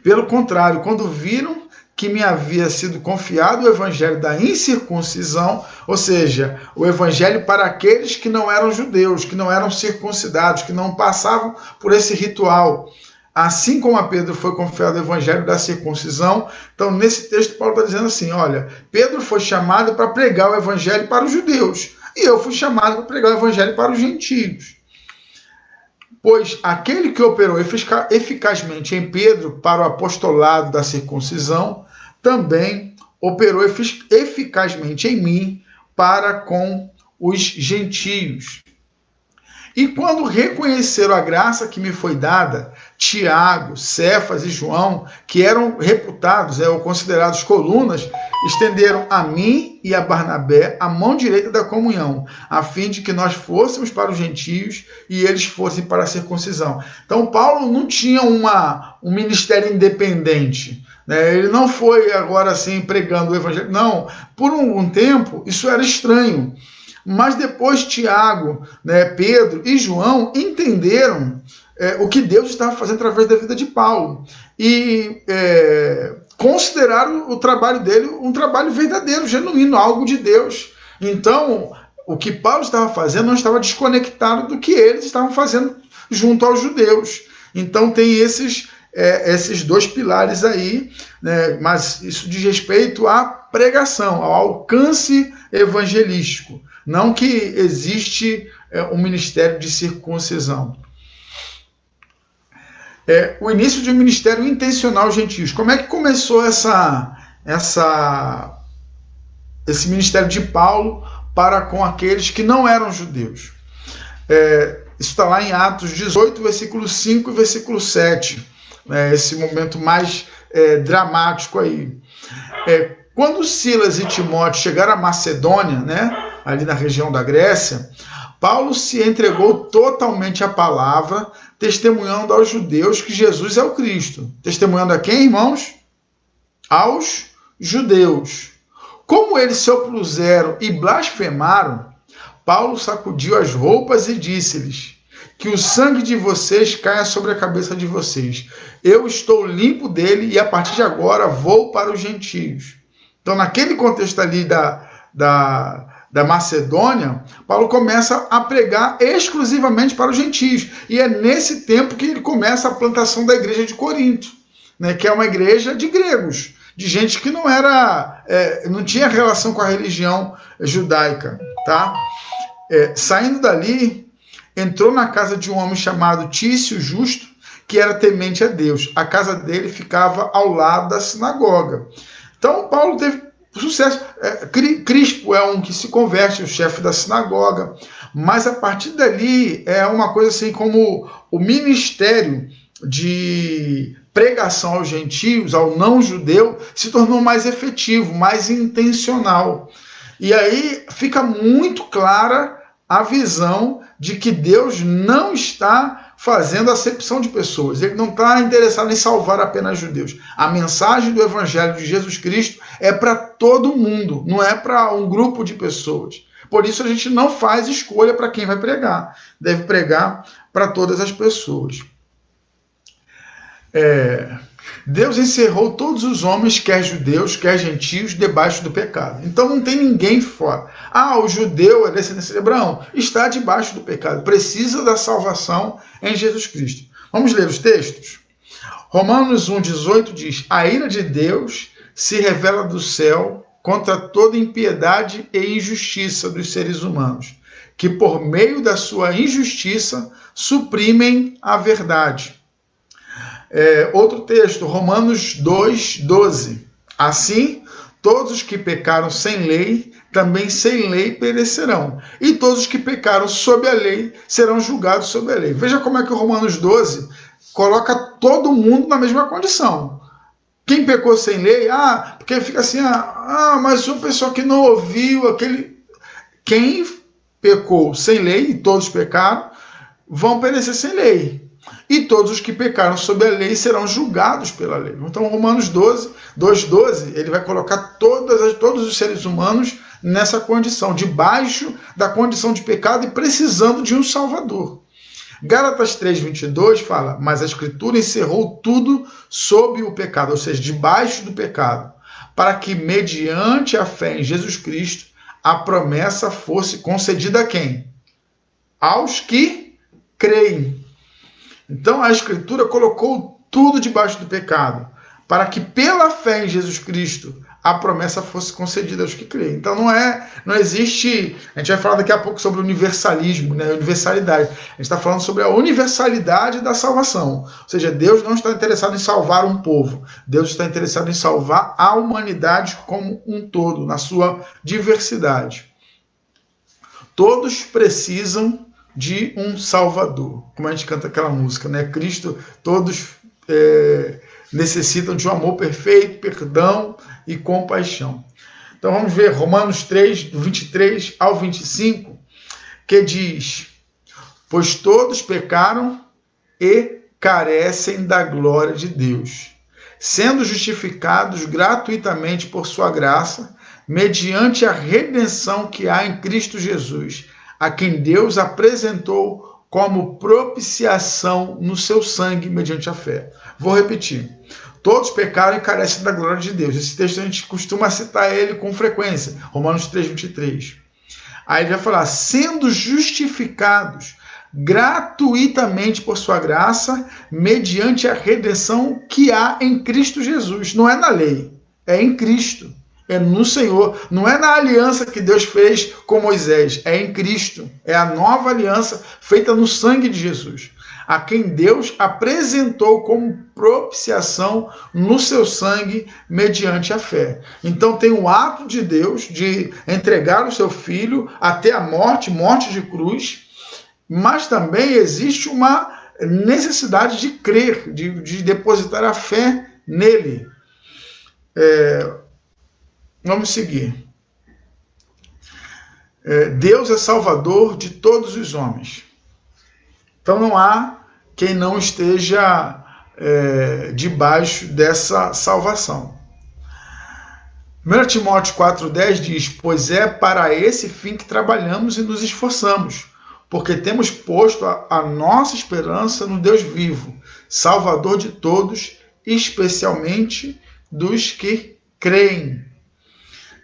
Pelo contrário, quando viram que me havia sido confiado o evangelho da incircuncisão, ou seja, o evangelho para aqueles que não eram judeus, que não eram circuncidados, que não passavam por esse ritual. Assim como a Pedro foi confiado o evangelho da circuncisão, então nesse texto Paulo está dizendo assim, olha, Pedro foi chamado para pregar o evangelho para os judeus, e eu fui chamado para pregar o evangelho para os gentios. Pois aquele que operou eficazmente em Pedro para o apostolado da circuncisão, também operou eficazmente em mim para com os gentios. E quando reconheceram a graça que me foi dada, Tiago, Cefas e João, que eram reputados ou considerados colunas, estenderam a mim e a Barnabé a mão direita da comunhão, a fim de que nós fôssemos para os gentios e eles fossem para a circuncisão. Então Paulo não tinha um ministério independente, né? Ele não foi agora assim pregando o evangelho. Não, por um tempo isso era estranho. Mas depois Tiago, né, Pedro e João entenderam o que Deus estava fazendo através da vida de Paulo. E consideraram o trabalho dele um trabalho verdadeiro, genuíno, algo de Deus. Então, o que Paulo estava fazendo não estava desconectado do que eles estavam fazendo junto aos judeus. Então, tem esses dois pilares aí, né? Mas isso diz respeito à pregação, ao alcance evangelístico. Não que existe um ministério de circuncisão. O início de um ministério intencional gentios. Como é que começou esse ministério de Paulo para com aqueles que não eram judeus? Isso está lá em Atos 18, versículo 5 e versículo 7. Esse momento mais dramático aí. Quando Silas e Timóteo chegaram à Macedônia, né, ali na região da Grécia, Paulo se entregou totalmente à palavra, testemunhando aos judeus que Jesus é o Cristo. Testemunhando a quem, irmãos? Aos judeus. Como eles se opuseram e blasfemaram, Paulo sacudiu as roupas e disse-lhes: que o sangue de vocês caia sobre a cabeça de vocês. Eu estou limpo dele e a partir de agora vou para os gentios. Então, naquele contexto ali da Macedônia, Paulo começa a pregar exclusivamente para os gentios. E é nesse tempo que ele começa a plantação da igreja de Corinto, né, que é uma igreja de gregos, de gente que não tinha relação com a religião judaica. Tá? Saindo dali, entrou na casa de um homem chamado Tício Justo, que era temente a Deus. A casa dele ficava ao lado da sinagoga. Então, Paulo teve sucesso. Crispo é um que se converte, o chefe da sinagoga. Mas, a partir dali, é uma coisa assim como o ministério de pregação aos gentios, ao não-judeu, se tornou mais efetivo, mais intencional. E aí fica muito clara a visão de que Deus não está fazendo acepção de pessoas. Ele não está interessado em salvar apenas judeus. A mensagem do Evangelho de Jesus Cristo é para todo mundo, não é para um grupo de pessoas. Por isso a gente não faz escolha para quem vai pregar. Deve pregar para todas as pessoas. Deus encerrou todos os homens, quer judeus, quer gentios, debaixo do pecado. Então não tem ninguém fora. O judeu é descendência de Abraão. Está debaixo do pecado. Precisa da salvação em Jesus Cristo. Vamos ler os textos? Romanos 1,18 diz: a ira de Deus se revela do céu contra toda impiedade e injustiça dos seres humanos, que por meio da sua injustiça suprimem a verdade. Outro texto, Romanos 2,12. Assim, todos os que pecaram sem lei, também sem lei perecerão. E todos os que pecaram sob a lei, serão julgados sob a lei. Veja como é que o Romanos 12 coloca todo mundo na mesma condição. Quem pecou sem lei, porque fica assim, mas uma pessoa que não ouviu aquele... Quem pecou sem lei, e todos pecaram, vão perecer sem lei. E todos os que pecaram sob a lei serão julgados pela lei. Então, Romanos 2,12, ele vai colocar todos os seres humanos nessa condição, debaixo da condição de pecado e precisando de um Salvador. Gálatas 3,22 fala: mas a Escritura encerrou tudo sob o pecado, ou seja, debaixo do pecado, para que, mediante a fé em Jesus Cristo, a promessa fosse concedida a quem? Aos que creem. Então a Escritura colocou tudo debaixo do pecado, para que pela fé em Jesus Cristo a promessa fosse concedida aos que creem. Então não existe, a gente vai falar daqui a pouco sobre universalismo, né, universalidade. A gente está falando sobre a universalidade da salvação. Ou seja, Deus não está interessado em salvar um povo, Deus está interessado em salvar a humanidade como um todo, na sua diversidade. Todos precisam de um Salvador. Como a gente canta aquela música, né? Cristo, todos necessitam de um amor perfeito, perdão e compaixão. Então vamos ver Romanos 3, do 23 ao 25, que diz: pois todos pecaram e carecem da glória de Deus, sendo justificados gratuitamente por sua graça, mediante a redenção que há em Cristo Jesus, a quem Deus apresentou como propiciação no seu sangue mediante a fé. Vou repetir. Todos pecaram e carecem da glória de Deus. Esse texto a gente costuma citar ele com frequência. Romanos 3, 23. Aí ele vai falar, sendo justificados gratuitamente por sua graça, mediante a redenção que há em Cristo Jesus. Não é na lei, é em Cristo. É no Senhor, não é na aliança que Deus fez com Moisés, é em Cristo. É a nova aliança feita no sangue de Jesus, a quem Deus apresentou como propiciação no seu sangue mediante a fé. Então tem o ato de Deus de entregar o seu filho até a morte de cruz, mas também existe uma necessidade de crer, de depositar a fé nele. Vamos seguir. Deus é salvador de todos os homens. Então não há quem não esteja debaixo dessa salvação. 1 Timóteo 4,10 diz, pois é para esse fim que trabalhamos e nos esforçamos, porque temos posto a nossa esperança no Deus vivo, salvador de todos, especialmente dos que creem.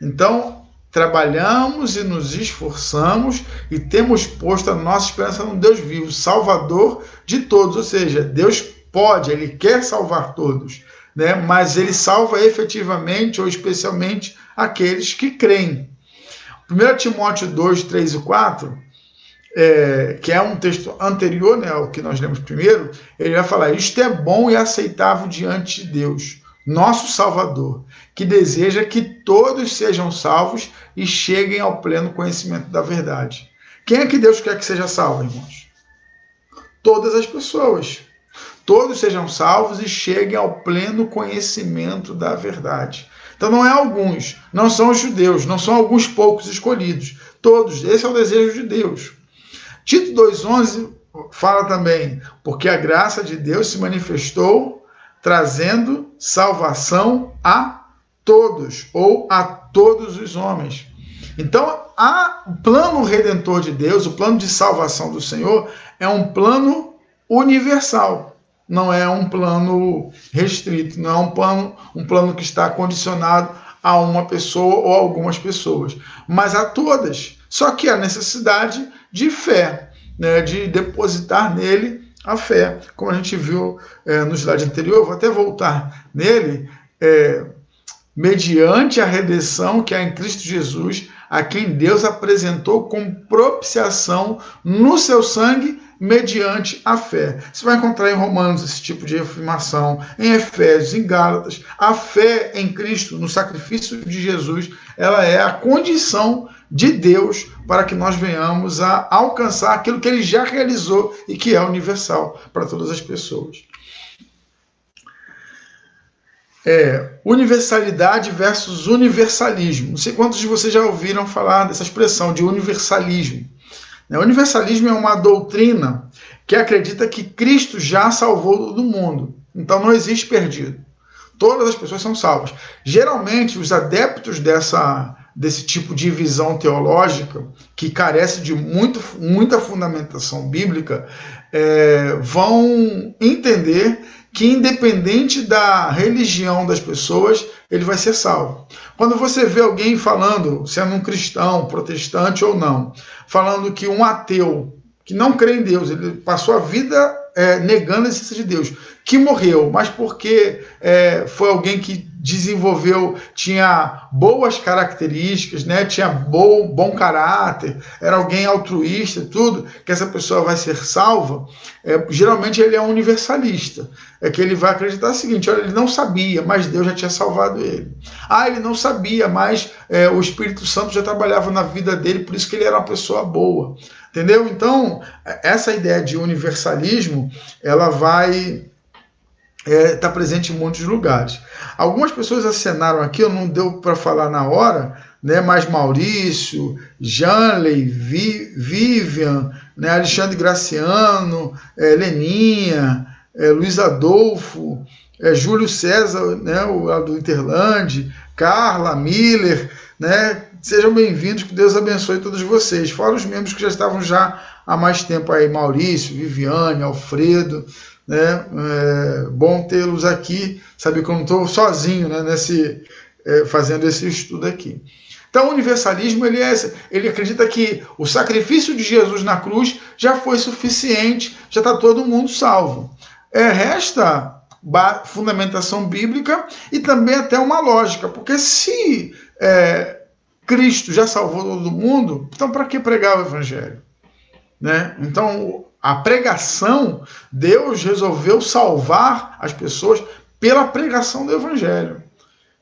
Então, trabalhamos e nos esforçamos e temos posto a nossa esperança no Deus vivo, Salvador de todos. Ou seja, Deus pode, Ele quer salvar todos, né? Mas Ele salva efetivamente ou especialmente aqueles que creem. 1 Timóteo 2, 3 e 4, que é um texto anterior, né, ao que nós lemos primeiro, ele vai falar, isto é bom e aceitável diante de Deus, nosso Salvador, que deseja que todos sejam salvos e cheguem ao pleno conhecimento da verdade. Quem é que Deus quer que seja salvo, irmãos? Todas as pessoas. Todos sejam salvos e cheguem ao pleno conhecimento da verdade. Então não é alguns, não são os judeus, não são alguns poucos escolhidos. Todos, esse é o desejo de Deus. Tito 2,11 fala também, porque a graça de Deus se manifestou trazendo salvação a todos, ou a todos os homens. Então, o plano redentor de Deus, o plano de salvação do Senhor, é um plano universal. Não é um plano restrito, não é um plano que está condicionado a uma pessoa ou a algumas pessoas, mas a todas. Só que há necessidade de fé, né, de depositar nele a fé, como a gente viu no slide anterior, vou até voltar nele, mediante a redenção que há em Cristo Jesus, a quem Deus apresentou como propiciação no seu sangue, mediante a fé. Você vai encontrar em Romanos esse tipo de afirmação, em Efésios, em Gálatas. A fé em Cristo, no sacrifício de Jesus, ela é a condição de Deus para que nós venhamos a alcançar aquilo que ele já realizou e que é universal para todas as pessoas. Universalidade versus universalismo. Não sei quantos de vocês já ouviram falar dessa expressão de universalismo. O universalismo é uma doutrina que acredita que Cristo já salvou todo mundo. Então não existe perdido. Todas as pessoas são salvas. Geralmente, os adeptos desse tipo de visão teológica, que carece de muita fundamentação bíblica, vão entender que, independente da religião das pessoas, ele vai ser salvo. Quando você vê alguém falando, sendo um cristão, protestante ou não, falando que um ateu, que não crê em Deus, ele passou a vida negando a existência de Deus, que morreu, mas porque foi alguém que desenvolveu, tinha boas características, né? Tinha bom caráter, era alguém altruísta, tudo, que essa pessoa vai ser salva, geralmente ele é um universalista. É que ele vai acreditar o seguinte: olha, ele não sabia, mas Deus já tinha salvado ele. Ele não sabia, mas o Espírito Santo já trabalhava na vida dele, por isso que ele era uma pessoa boa. Entendeu? Então, essa ideia de universalismo, ela vai estar presente em muitos lugares. Algumas pessoas acenaram aqui, eu não deu para falar na hora, né? Mas Maurício, Janley, Vivian, né? Alexandre Graciano, Leninha, Luiz Adolfo, Júlio César, né? O do Interland, Carla, Miller, né? Sejam bem-vindos, que Deus abençoe todos vocês. Fora os membros que já estavam já há mais tempo aí, Maurício, Viviane, Alfredo, né? Bom tê-los aqui, sabe que eu não estou sozinho, né? Fazendo esse estudo aqui. Então, o universalismo, ele acredita que o sacrifício de Jesus na cruz já foi suficiente, já está todo mundo salvo. Resta fundamentação bíblica e também até uma lógica, porque se Cristo já salvou todo mundo, então para que pregar o evangelho? Né? Então, a pregação, Deus resolveu salvar as pessoas pela pregação do evangelho.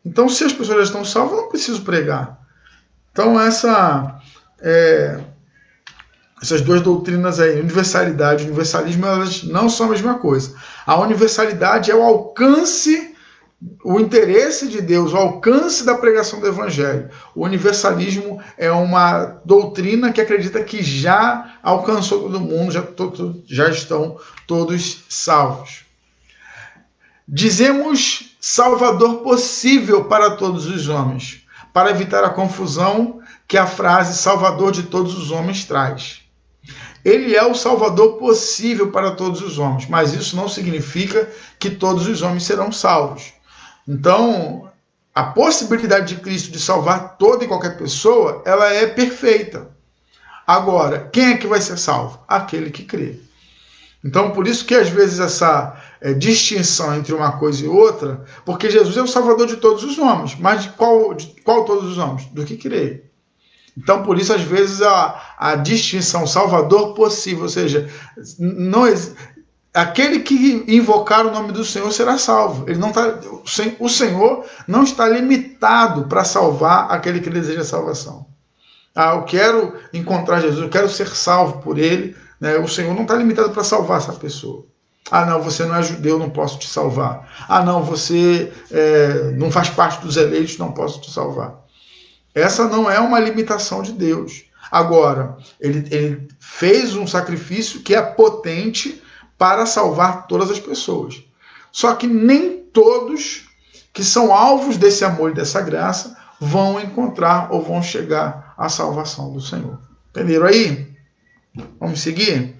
Então, se as pessoas já estão salvas, eu não preciso pregar. Então, essas duas doutrinas aí, universalidade e universalismo, elas não são a mesma coisa. A universalidade é o alcance, o interesse de Deus, o alcance da pregação do evangelho. O universalismo é uma doutrina que acredita que já alcançou todo mundo, já estão todos salvos. Dizemos Salvador possível para todos os homens, para evitar a confusão que a frase Salvador de todos os homens traz. Ele é o Salvador possível para todos os homens, mas isso não significa que todos os homens serão salvos. Então, a possibilidade de Cristo de salvar toda e qualquer pessoa, ela é perfeita. Agora, quem é que vai ser salvo? Aquele que crê. Então, por isso que às vezes essa distinção entre uma coisa e outra, porque Jesus é o Salvador de todos os homens, mas de qual todos os homens? Do que crê. Então, por isso, às vezes, a distinção Salvador possível, ou seja, aquele que invocar o nome do Senhor será salvo. O Senhor não está limitado para salvar aquele que deseja salvação. Eu quero encontrar Jesus, eu quero ser salvo por ele. Né? O Senhor não está limitado para salvar essa pessoa. Não, você não é judeu, não posso te salvar. Não, você não faz parte dos eleitos, não posso te salvar. Essa não é uma limitação de Deus. Agora, ele fez um sacrifício que é potente para salvar todas as pessoas. Só que nem todos que são alvos desse amor e dessa graça vão encontrar ou vão chegar à salvação do Senhor. Entenderam aí? Vamos seguir?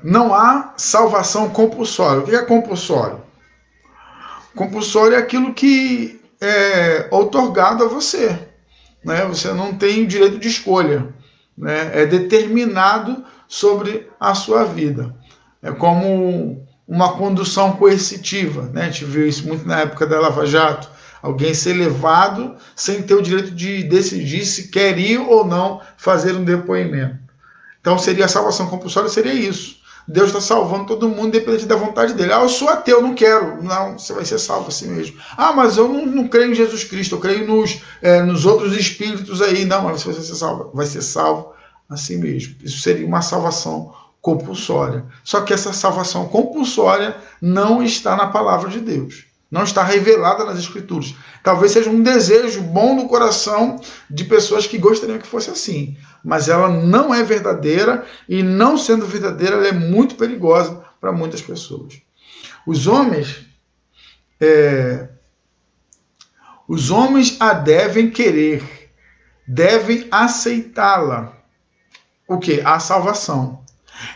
Não há salvação compulsória. O que é compulsório? Compulsório é aquilo que é outorgado a você. Né? Você não tem o direito de escolha. Né? É determinado sobre a sua vida. É como uma condução coercitiva. Né? A gente viu isso muito na época da Lava Jato. Alguém ser levado sem ter o direito de decidir se quer ir ou não fazer um depoimento. Então, seria a salvação compulsória, seria isso. Deus está salvando todo mundo, independente da vontade dele. Eu sou ateu, não quero. Não, você vai ser salvo assim mesmo. Mas eu não creio em Jesus Cristo, eu creio nos outros espíritos aí. Não, mas você vai ser salvo assim mesmo. Isso seria uma salvação compulsória. Só que essa salvação compulsória não está na palavra de Deus. Não está revelada nas Escrituras. Talvez seja um desejo bom no coração de pessoas que gostariam que fosse assim. Mas ela não é verdadeira e, não sendo verdadeira, ela é muito perigosa para muitas pessoas. Os homens a devem querer, devem aceitá-la. O quê? A salvação.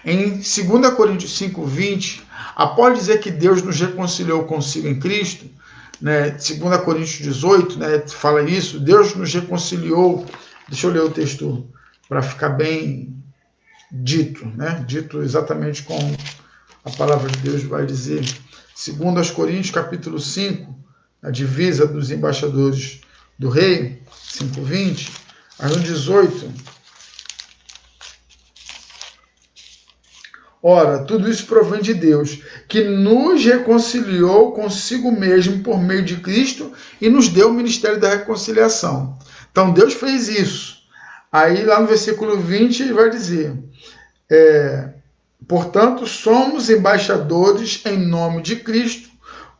Em 2 Coríntios 5:20, após dizer que Deus nos reconciliou consigo em Cristo, né, 2 Coríntios 18, né, fala isso, Deus nos reconciliou. Deixa eu ler o texto para ficar bem dito, né? Dito exatamente como a palavra de Deus vai dizer. Segundo aos Coríntios, capítulo 5, a divisa dos embaixadores do rei, 5:20, mas no 18. Ora, tudo isso provém de Deus, que nos reconciliou consigo mesmo por meio de Cristo e nos deu o ministério da reconciliação. Então, Deus fez isso. Aí, lá no versículo 20, ele vai dizer, portanto, somos embaixadores em nome de Cristo,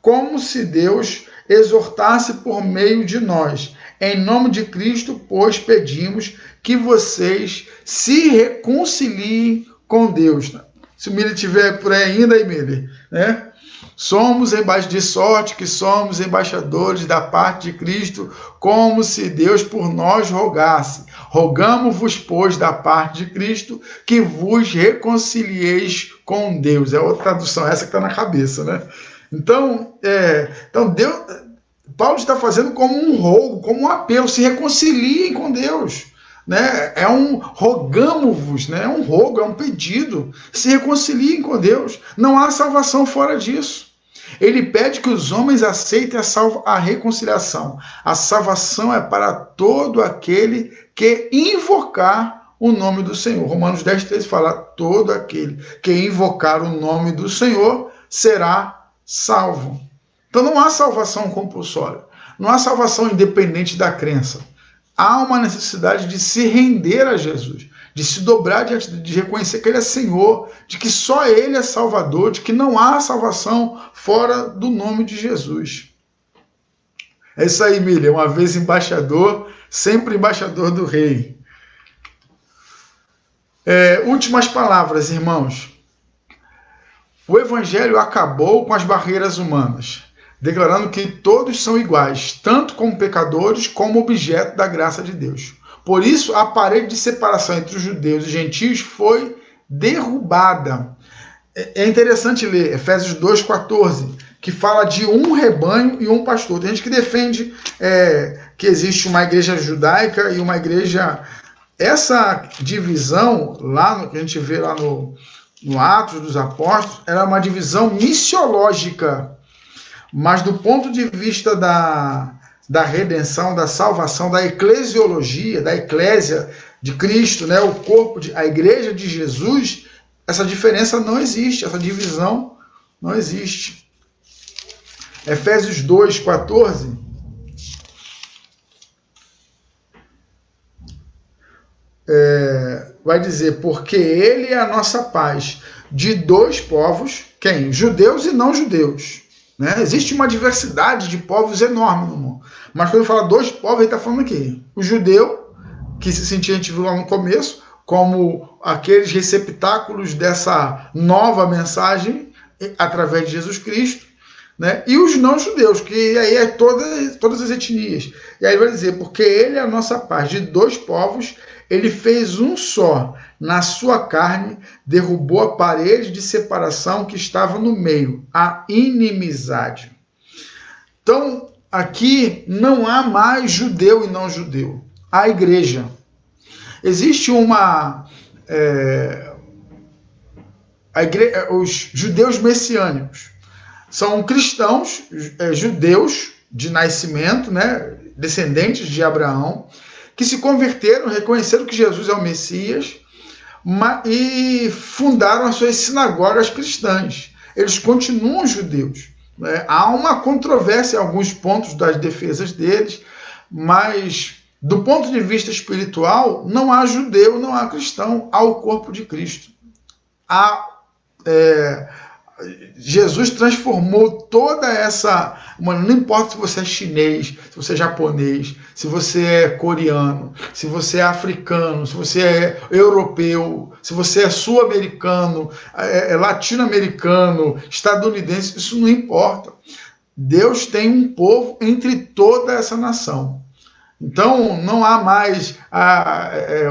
como se Deus exortasse por meio de nós. Em nome de Cristo, pois, pedimos que vocês se reconciliem com Deus. Se o Miller estiver por aí ainda, aí, Miller, né? Somos de sorte que somos embaixadores da parte de Cristo, como se Deus por nós rogasse. Rogamo-vos, pois, da parte de Cristo, que vos reconcilieis com Deus. É outra tradução, essa que está na cabeça, né? Então Deus, Paulo está fazendo como um rogo, como um apelo, se reconciliem com Deus. Né? É um rogamo-vos, né? É um rogo, é um pedido. Se reconciliem com Deus. Não há salvação fora disso. Ele pede que os homens aceitem a reconciliação. A salvação é para todo aquele que invocar o nome do Senhor. Romanos 10:13 fala: todo aquele que invocar o nome do Senhor será salvo. Então não há salvação compulsória. Não há salvação independente da crença. Há uma necessidade de se render a Jesus, de se dobrar diante de reconhecer que Ele é Senhor, de que só Ele é Salvador, de que não há salvação fora do nome de Jesus. É isso aí, Miriam. Uma vez embaixador, sempre embaixador do Rei. Últimas palavras, irmãos. O Evangelho acabou com as barreiras humanas, declarando que todos são iguais, tanto como pecadores, como objeto da graça de Deus. Por isso, a parede de separação entre os judeus e gentios foi derrubada. É interessante ler Efésios 2:14, que fala de um rebanho e um pastor. Tem gente que defende que existe uma igreja judaica e uma igreja... Essa divisão, lá que a gente vê lá no Atos dos Apóstolos, era uma divisão missiológica. Mas do ponto de vista da redenção, da salvação, da eclesiologia, da eclésia de Cristo, né, o corpo, a igreja de Jesus, essa diferença não existe, essa divisão não existe. Efésios 2:14 vai dizer, porque Ele é a nossa paz de dois povos, quem? Judeus e não judeus. Né? Existe uma diversidade de povos enorme no mundo. Mas quando fala dois povos, ele está falando aqui. O judeu, que se sentia, a gente viu lá no começo, como aqueles receptáculos dessa nova mensagem através de Jesus Cristo, né? E os não judeus, que aí é todas as etnias. E aí vai dizer, porque Ele é a nossa paz de dois povos, Ele fez um só. Na sua carne, derrubou a parede de separação que estava no meio, a inimizade. Então, aqui não há mais judeu e não judeu. Há igreja. Existe os judeus messiânicos. São cristãos, judeus de nascimento, né, descendentes de Abraão, que se converteram, reconheceram que Jesus é o Messias, e fundaram as suas sinagogas cristãs. Eles continuam judeus. Né? Há uma controvérsia em alguns pontos das defesas deles, mas do ponto de vista espiritual, não há judeu, não há cristão, há o corpo de Cristo. Jesus transformou toda essa... Não importa se você é chinês, se você é japonês, se você é coreano, se você é africano, se você é europeu, se você é sul-americano, latino-americano, estadunidense, isso não importa. Deus tem um povo entre toda essa nação. Então, não há mais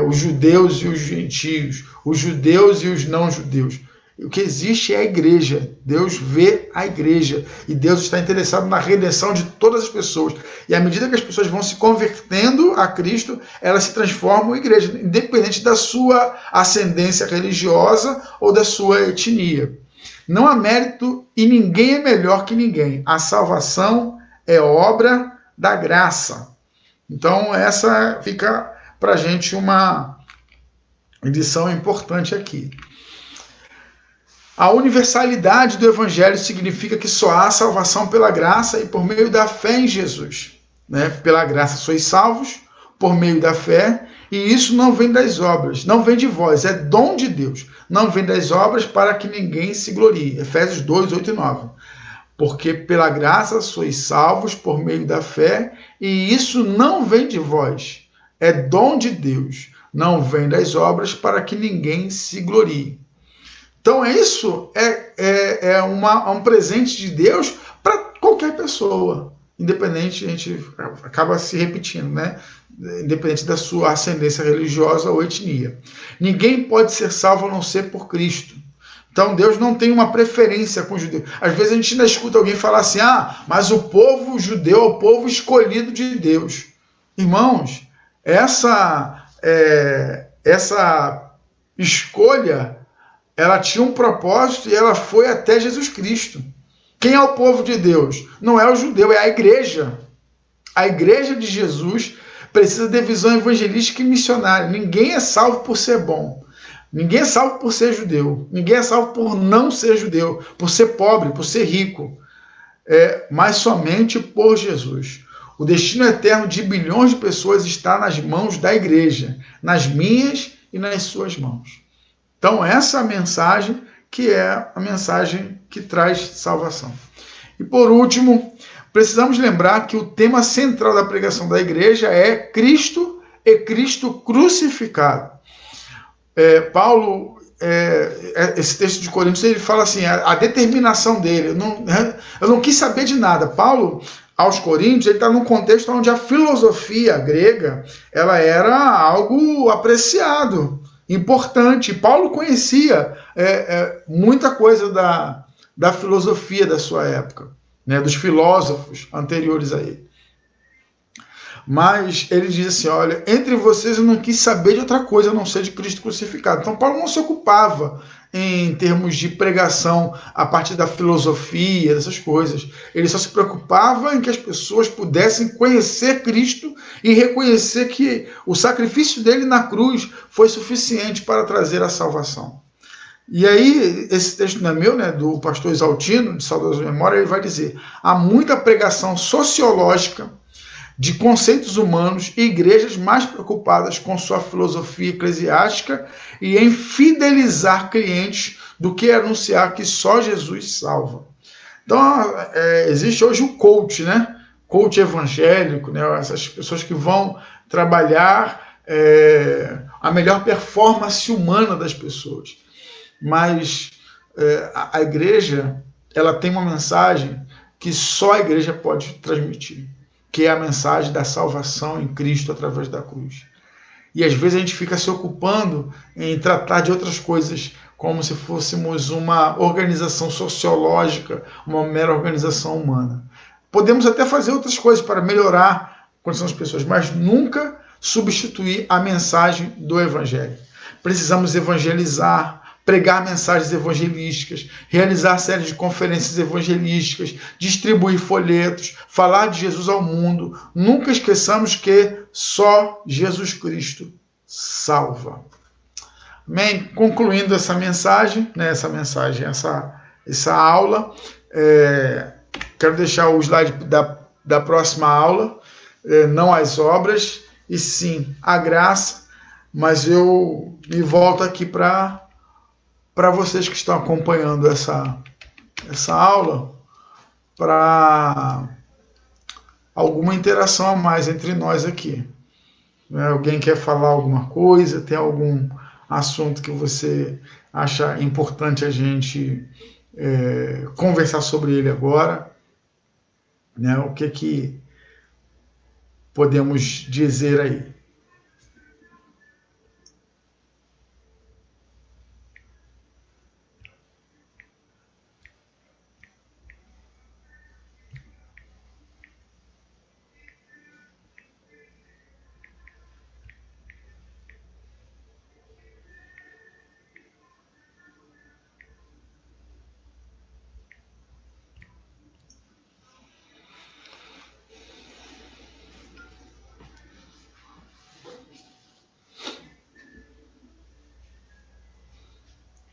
os judeus e os gentios, os judeus e os não-judeus. O que existe é a igreja. Deus vê a igreja. E Deus está interessado na redenção de todas as pessoas. E à medida que as pessoas vão se convertendo a Cristo, elas se transformam em igreja, independente da sua ascendência religiosa ou da sua etnia. Não há mérito e ninguém é melhor que ninguém. A salvação é obra da graça. Então, essa fica para a gente uma lição importante aqui. A universalidade do Evangelho significa que só há salvação pela graça e por meio da fé em Jesus. Né? Pela graça sois salvos, por meio da fé, e isso não vem das obras, não vem de vós, é dom de Deus. Não vem das obras para que ninguém se glorie. Efésios 2, 8 e 9. Porque pela graça sois salvos por meio da fé, e isso não vem de vós, é dom de Deus. Não vem das obras para que ninguém se glorie. Então isso é um presente de Deus para qualquer pessoa, independente, a gente acaba se repetindo, né? Independente da sua ascendência religiosa ou etnia. Ninguém pode ser salvo a não ser por Cristo. Então Deus não tem uma preferência com os judeus. Às vezes a gente ainda escuta alguém falar assim, mas o povo judeu é o povo escolhido de Deus. Irmãos, essa escolha, ela tinha um propósito e ela foi até Jesus Cristo. Quem é o povo de Deus? Não é o judeu, é a igreja. A igreja de Jesus precisa de visão evangelística e missionária. Ninguém é salvo por ser bom. Ninguém é salvo por ser judeu. Ninguém é salvo por não ser judeu, por ser pobre, por ser rico. Mas somente por Jesus. O destino eterno de bilhões de pessoas está nas mãos da igreja, nas minhas e nas suas mãos. Então, essa é a mensagem que é a mensagem que traz salvação. E por último, precisamos lembrar que o tema central da pregação da igreja é Cristo e Cristo crucificado. Paulo, esse texto de Coríntios, ele fala assim, a determinação dele, eu não quis saber de nada. Paulo, aos Coríntios, ele está num contexto onde a filosofia grega ela era algo apreciado, importante. Paulo conhecia muita coisa da filosofia da sua época, né, dos filósofos anteriores a ele. Mas ele diz assim, olha, entre vocês eu não quis saber de outra coisa a não ser de Cristo crucificado. Então Paulo não se ocupava em termos de pregação a partir da filosofia, dessas coisas. Ele só se preocupava em que as pessoas pudessem conhecer Cristo e reconhecer que o sacrifício dele na cruz foi suficiente para trazer a salvação. E aí, esse texto não é meu, né, do pastor Exaltino, de saudosa memória, ele vai dizer, há muita pregação sociológica de conceitos humanos e igrejas mais preocupadas com sua filosofia eclesiástica e em fidelizar clientes do que anunciar que só Jesus salva. Então, existe hoje o coach, né? Coach evangélico, né? Essas pessoas que vão trabalhar a melhor performance humana das pessoas. Mas a igreja, ela tem uma mensagem que só a igreja pode transmitir, que é a mensagem da salvação em Cristo através da cruz. E às vezes a gente fica se ocupando em tratar de outras coisas, como se fôssemos uma organização sociológica, uma mera organização humana. Podemos até fazer outras coisas para melhorar a condição das pessoas, mas nunca substituir a mensagem do Evangelho. Precisamos evangelizar, pregar mensagens evangelísticas, realizar séries de conferências evangelísticas, distribuir folhetos, falar de Jesus ao mundo. Nunca esqueçamos que só Jesus Cristo salva. Amém? Concluindo essa mensagem, né, essa aula, quero deixar o slide da próxima aula, não as obras, e sim a graça, mas eu me volto aqui para vocês que estão acompanhando essa aula, para alguma interação a mais entre nós aqui. Alguém quer falar alguma coisa? Tem algum assunto que você acha importante a gente conversar sobre ele agora? Né? O que podemos dizer aí?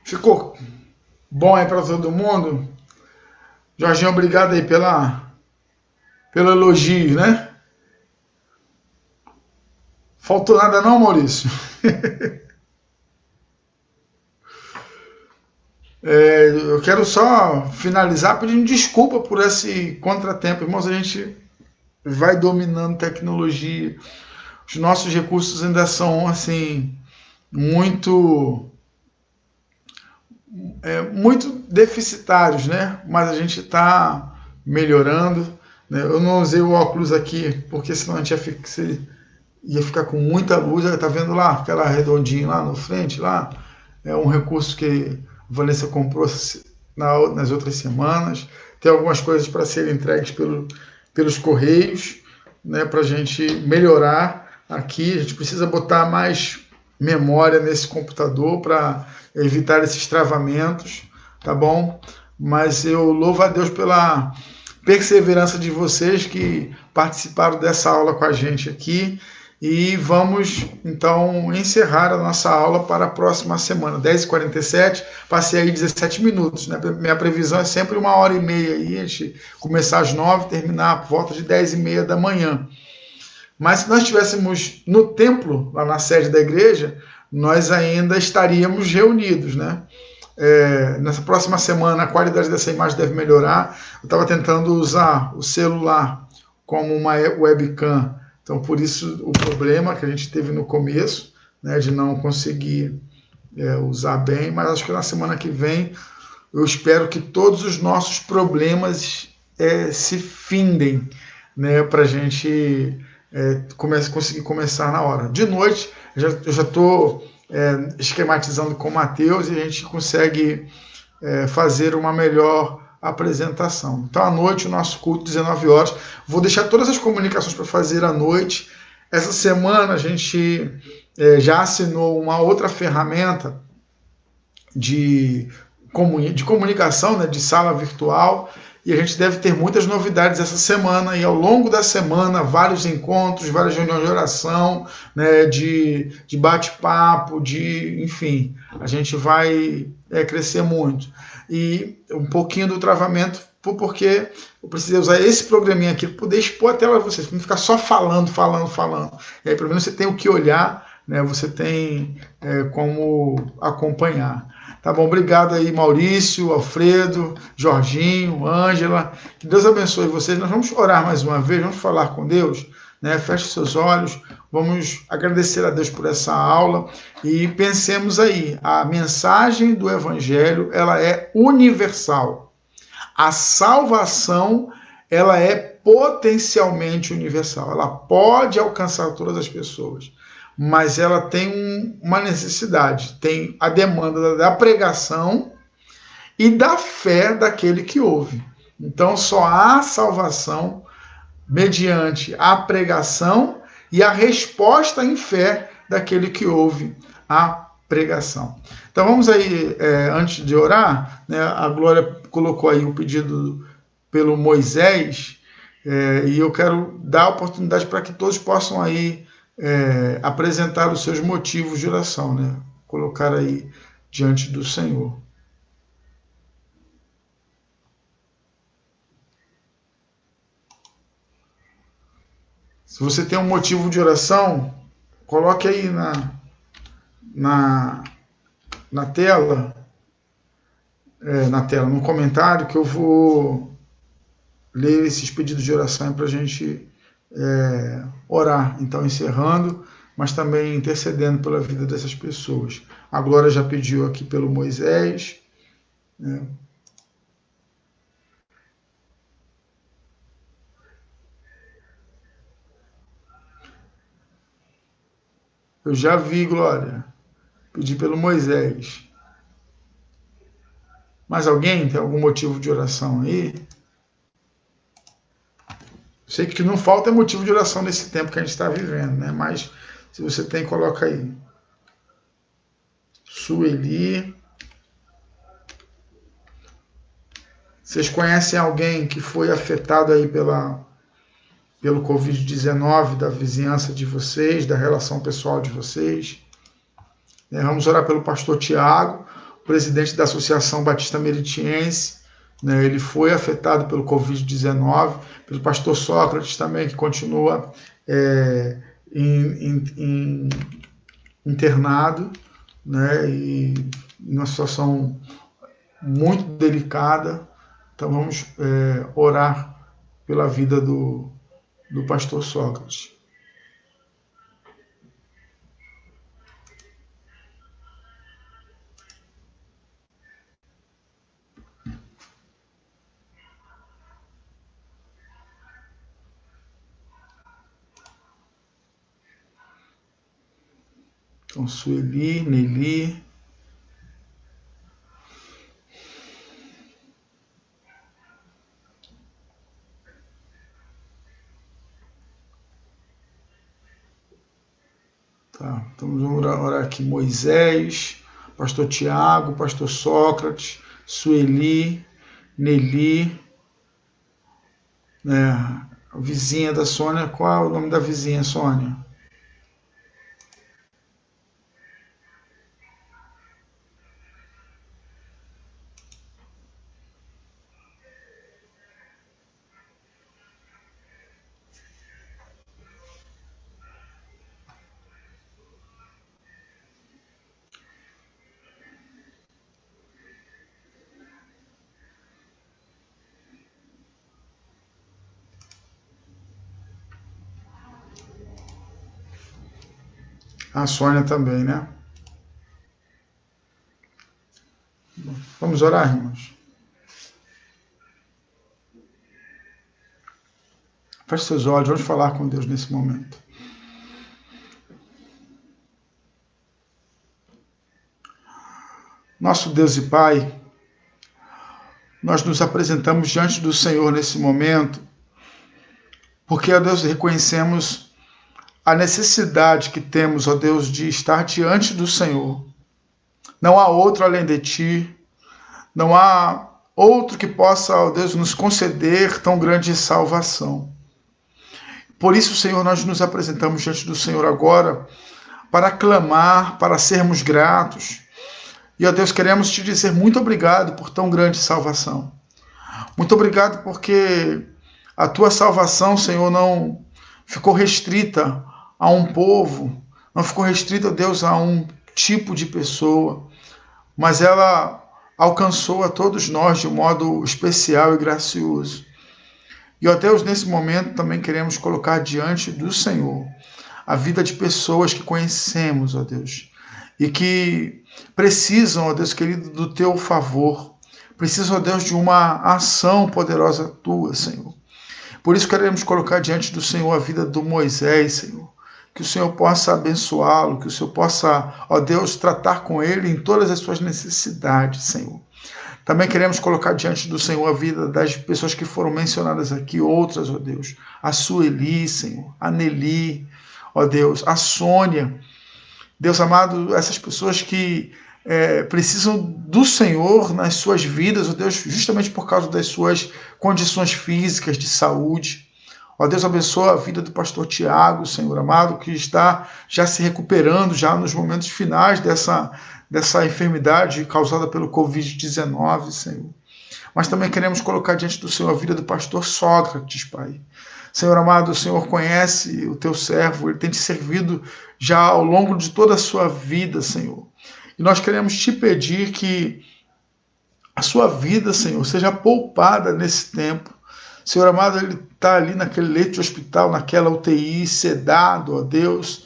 Ficou bom aí para todo mundo? Jorginho, obrigado aí pelo elogio, né? Faltou nada não, Maurício? Eu quero só finalizar pedindo desculpa por esse contratempo. Irmãos, a gente vai dominando tecnologia. Os nossos recursos ainda são, assim, muito deficitários, né? Mas a gente está melhorando, né? Eu não usei o óculos aqui, porque senão a gente ia ficar com muita luz. Tá vendo lá, aquela redondinha lá no frente, lá? É um recurso que a Vanessa comprou nas outras semanas. Tem algumas coisas para serem entregues pelos correios, né, para a gente melhorar aqui. A gente precisa botar mais memória nesse computador para evitar esses travamentos, tá bom? Mas eu louvo a Deus pela perseverança de vocês que participaram dessa aula com a gente aqui. E vamos, então, encerrar a nossa aula para a próxima semana, 10h47, passei aí 17 minutos, né? Minha previsão é sempre 1h30 aí, a gente começar às 9h, terminar por volta de 10h30 da manhã. Mas se nós estivéssemos no templo, lá na sede da igreja, nós ainda estaríamos reunidos, né? Nessa próxima semana a qualidade dessa imagem deve melhorar. Eu estava tentando usar o celular como uma webcam, então por isso o problema que a gente teve no começo, né, de não conseguir usar bem, mas acho que na semana que vem eu espero que todos os nossos problemas se findem, né, para a gente conseguir começar na hora. De noite eu já estou esquematizando com o Matheus e a gente consegue fazer uma melhor apresentação. Então, à noite, o nosso culto, 19 horas. Vou deixar todas as comunicações para fazer à noite. Essa semana, a gente já assinou uma outra ferramenta de comunicação, né, de sala virtual, e a gente deve ter muitas novidades essa semana, e ao longo da semana, vários encontros, várias reuniões de oração, né, de bate-papo, enfim, a gente vai crescer muito. E um pouquinho do travamento, porque eu precisei usar esse programinha aqui para poder expor a tela de vocês, para não ficar só falando. E aí, pelo menos, você tem o que olhar, né, você tem como acompanhar. Tá bom? Obrigado aí, Maurício, Alfredo, Jorginho, Ângela. Que Deus abençoe vocês. Nós vamos orar mais uma vez, vamos falar com Deus, né? Feche seus olhos, vamos agradecer a Deus por essa aula e pensemos aí, a mensagem do Evangelho, ela é universal. A salvação, ela é potencialmente universal. Ela pode alcançar todas as pessoas, mas ela tem uma necessidade, tem a demanda da pregação e da fé daquele que ouve. Então só há salvação mediante a pregação e a resposta em fé daquele que ouve a pregação. Então vamos aí, antes de orar, né, a Glória colocou aí o pedido pelo Moisés, e eu quero dar a oportunidade para que todos possam aí apresentar os seus motivos de oração, né? Colocar aí diante do Senhor. Se você tem um motivo de oração, coloque aí na tela, no comentário, que eu vou ler esses pedidos de oração para a gente orar. Então, encerrando, mas também intercedendo pela vida dessas pessoas. A Glória já pediu aqui pelo Moisés, né? Eu já vi, Glória. Pedi pelo Moisés. Mais alguém tem algum motivo de oração aí? Sei que não falta motivo de oração nesse tempo que a gente está vivendo, né? Mas se você tem, coloca aí. Sueli. Vocês conhecem alguém que foi afetado aí pelo Covid-19, da vizinhança de vocês, da relação pessoal de vocês? Vamos orar pelo pastor Tiago. presidente da Associação Batista Meritiense, né? Ele foi afetado pelo Covid-19, pelo pastor Sócrates também, que continua internado, né? E em uma situação muito delicada. Então vamos orar pela vida do pastor Sócrates. Então, Sueli, Nelly. Tá, então vamos orar aqui. Moisés, pastor Tiago, pastor Sócrates, Sueli, Nelly, a vizinha da Sônia. Qual é o nome da vizinha, Sônia? A Sônia também, né? Vamos orar, irmãos? Feche seus olhos, vamos falar com Deus nesse momento. Nosso Deus e Pai, nós nos apresentamos diante do Senhor nesse momento, porque, ó Deus, reconhecemos a necessidade que temos, ó Deus, de estar diante do Senhor. Não há outro além de Ti, não há outro que possa, ó Deus, nos conceder tão grande salvação. Por isso, Senhor, nós nos apresentamos diante do Senhor agora para clamar, para sermos gratos. E, ó Deus, queremos Te dizer muito obrigado por tão grande salvação. Muito obrigado porque a Tua salvação, Senhor, não ficou restrita a um povo, não ficou restrita, ó Deus, a um tipo de pessoa, mas ela alcançou a todos nós de um modo especial e gracioso. E, ó Deus, nesse momento também queremos colocar diante do Senhor a vida de pessoas que conhecemos, ó Deus, e que precisam, ó Deus querido, do Teu favor, precisam, ó Deus, de uma ação poderosa Tua, Senhor. Por isso queremos colocar diante do Senhor a vida do Moisés, Senhor, que o Senhor possa abençoá-lo, que o Senhor possa, ó Deus, tratar com ele em todas as suas necessidades, Senhor. Também queremos colocar diante do Senhor a vida das pessoas que foram mencionadas aqui, outras, ó Deus, a Sueli, Senhor, a Nelly, ó Deus, a Sônia. Deus amado, essas pessoas que precisam do Senhor nas suas vidas, ó Deus, justamente por causa das suas condições físicas, de saúde. Ó Deus, abençoa a vida do pastor Tiago, Senhor amado, que está já se recuperando, já nos momentos finais dessa enfermidade causada pelo Covid-19, Senhor. Mas também queremos colocar diante do Senhor a vida do pastor Sócrates, Pai. Senhor amado, o Senhor conhece o Teu servo, ele tem Te servido já ao longo de toda a sua vida, Senhor. E nós queremos Te pedir que a sua vida, Senhor, seja poupada nesse tempo. Senhor amado, ele está ali naquele leito de hospital, naquela UTI, sedado, ó Deus,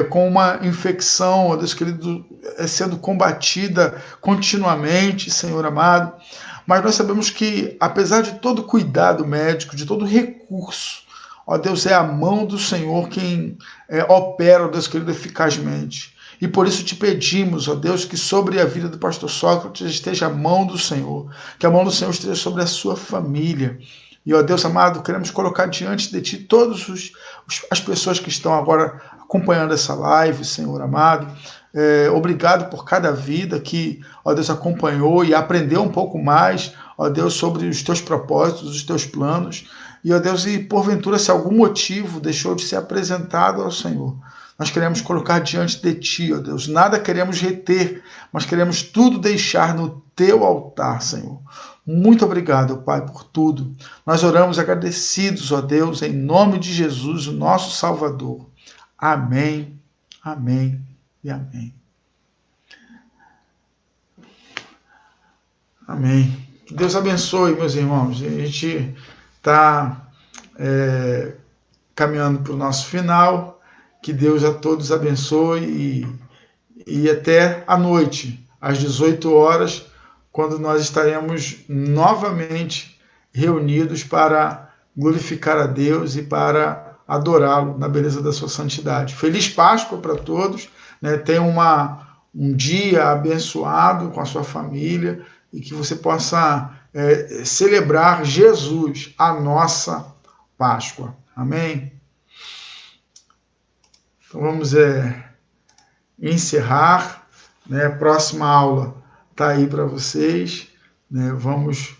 com uma infecção, ó Deus querido, sendo combatida continuamente, Senhor amado. Mas nós sabemos que, apesar de todo cuidado médico, de todo recurso, ó Deus, é a mão do Senhor quem opera, ó Deus querido, eficazmente. E por isso Te pedimos, ó Deus, que sobre a vida do pastor Sócrates esteja a mão do Senhor, que a mão do Senhor esteja sobre a sua família. E, ó Deus amado, queremos colocar diante de Ti todas as pessoas que estão agora acompanhando essa live, Senhor amado. Obrigado por cada vida que, ó Deus, acompanhou e aprendeu um pouco mais, ó Deus, sobre os Teus propósitos, os Teus planos. E, ó Deus, e porventura, se algum motivo deixou de ser apresentado ao Senhor, nós queremos colocar diante de Ti, ó Deus. Nada queremos reter, mas queremos tudo deixar no Teu altar, Senhor. Muito obrigado, Pai, por tudo. Nós oramos agradecidos, ó Deus, em nome de Jesus, o nosso Salvador. Amém, amém e amém. Amém. Que Deus abençoe, meus irmãos. A gente está caminhando para o nosso final. Que Deus a todos abençoe e até à noite, às 18 horas, quando nós estaremos novamente reunidos para glorificar a Deus e para adorá-lo na beleza da sua santidade. Feliz Páscoa para todos, né? Tenha um dia abençoado com a sua família e que você possa celebrar Jesus, a nossa Páscoa. Amém? Então vamos encerrar, né? A próxima aula está aí para vocês, né? Vamos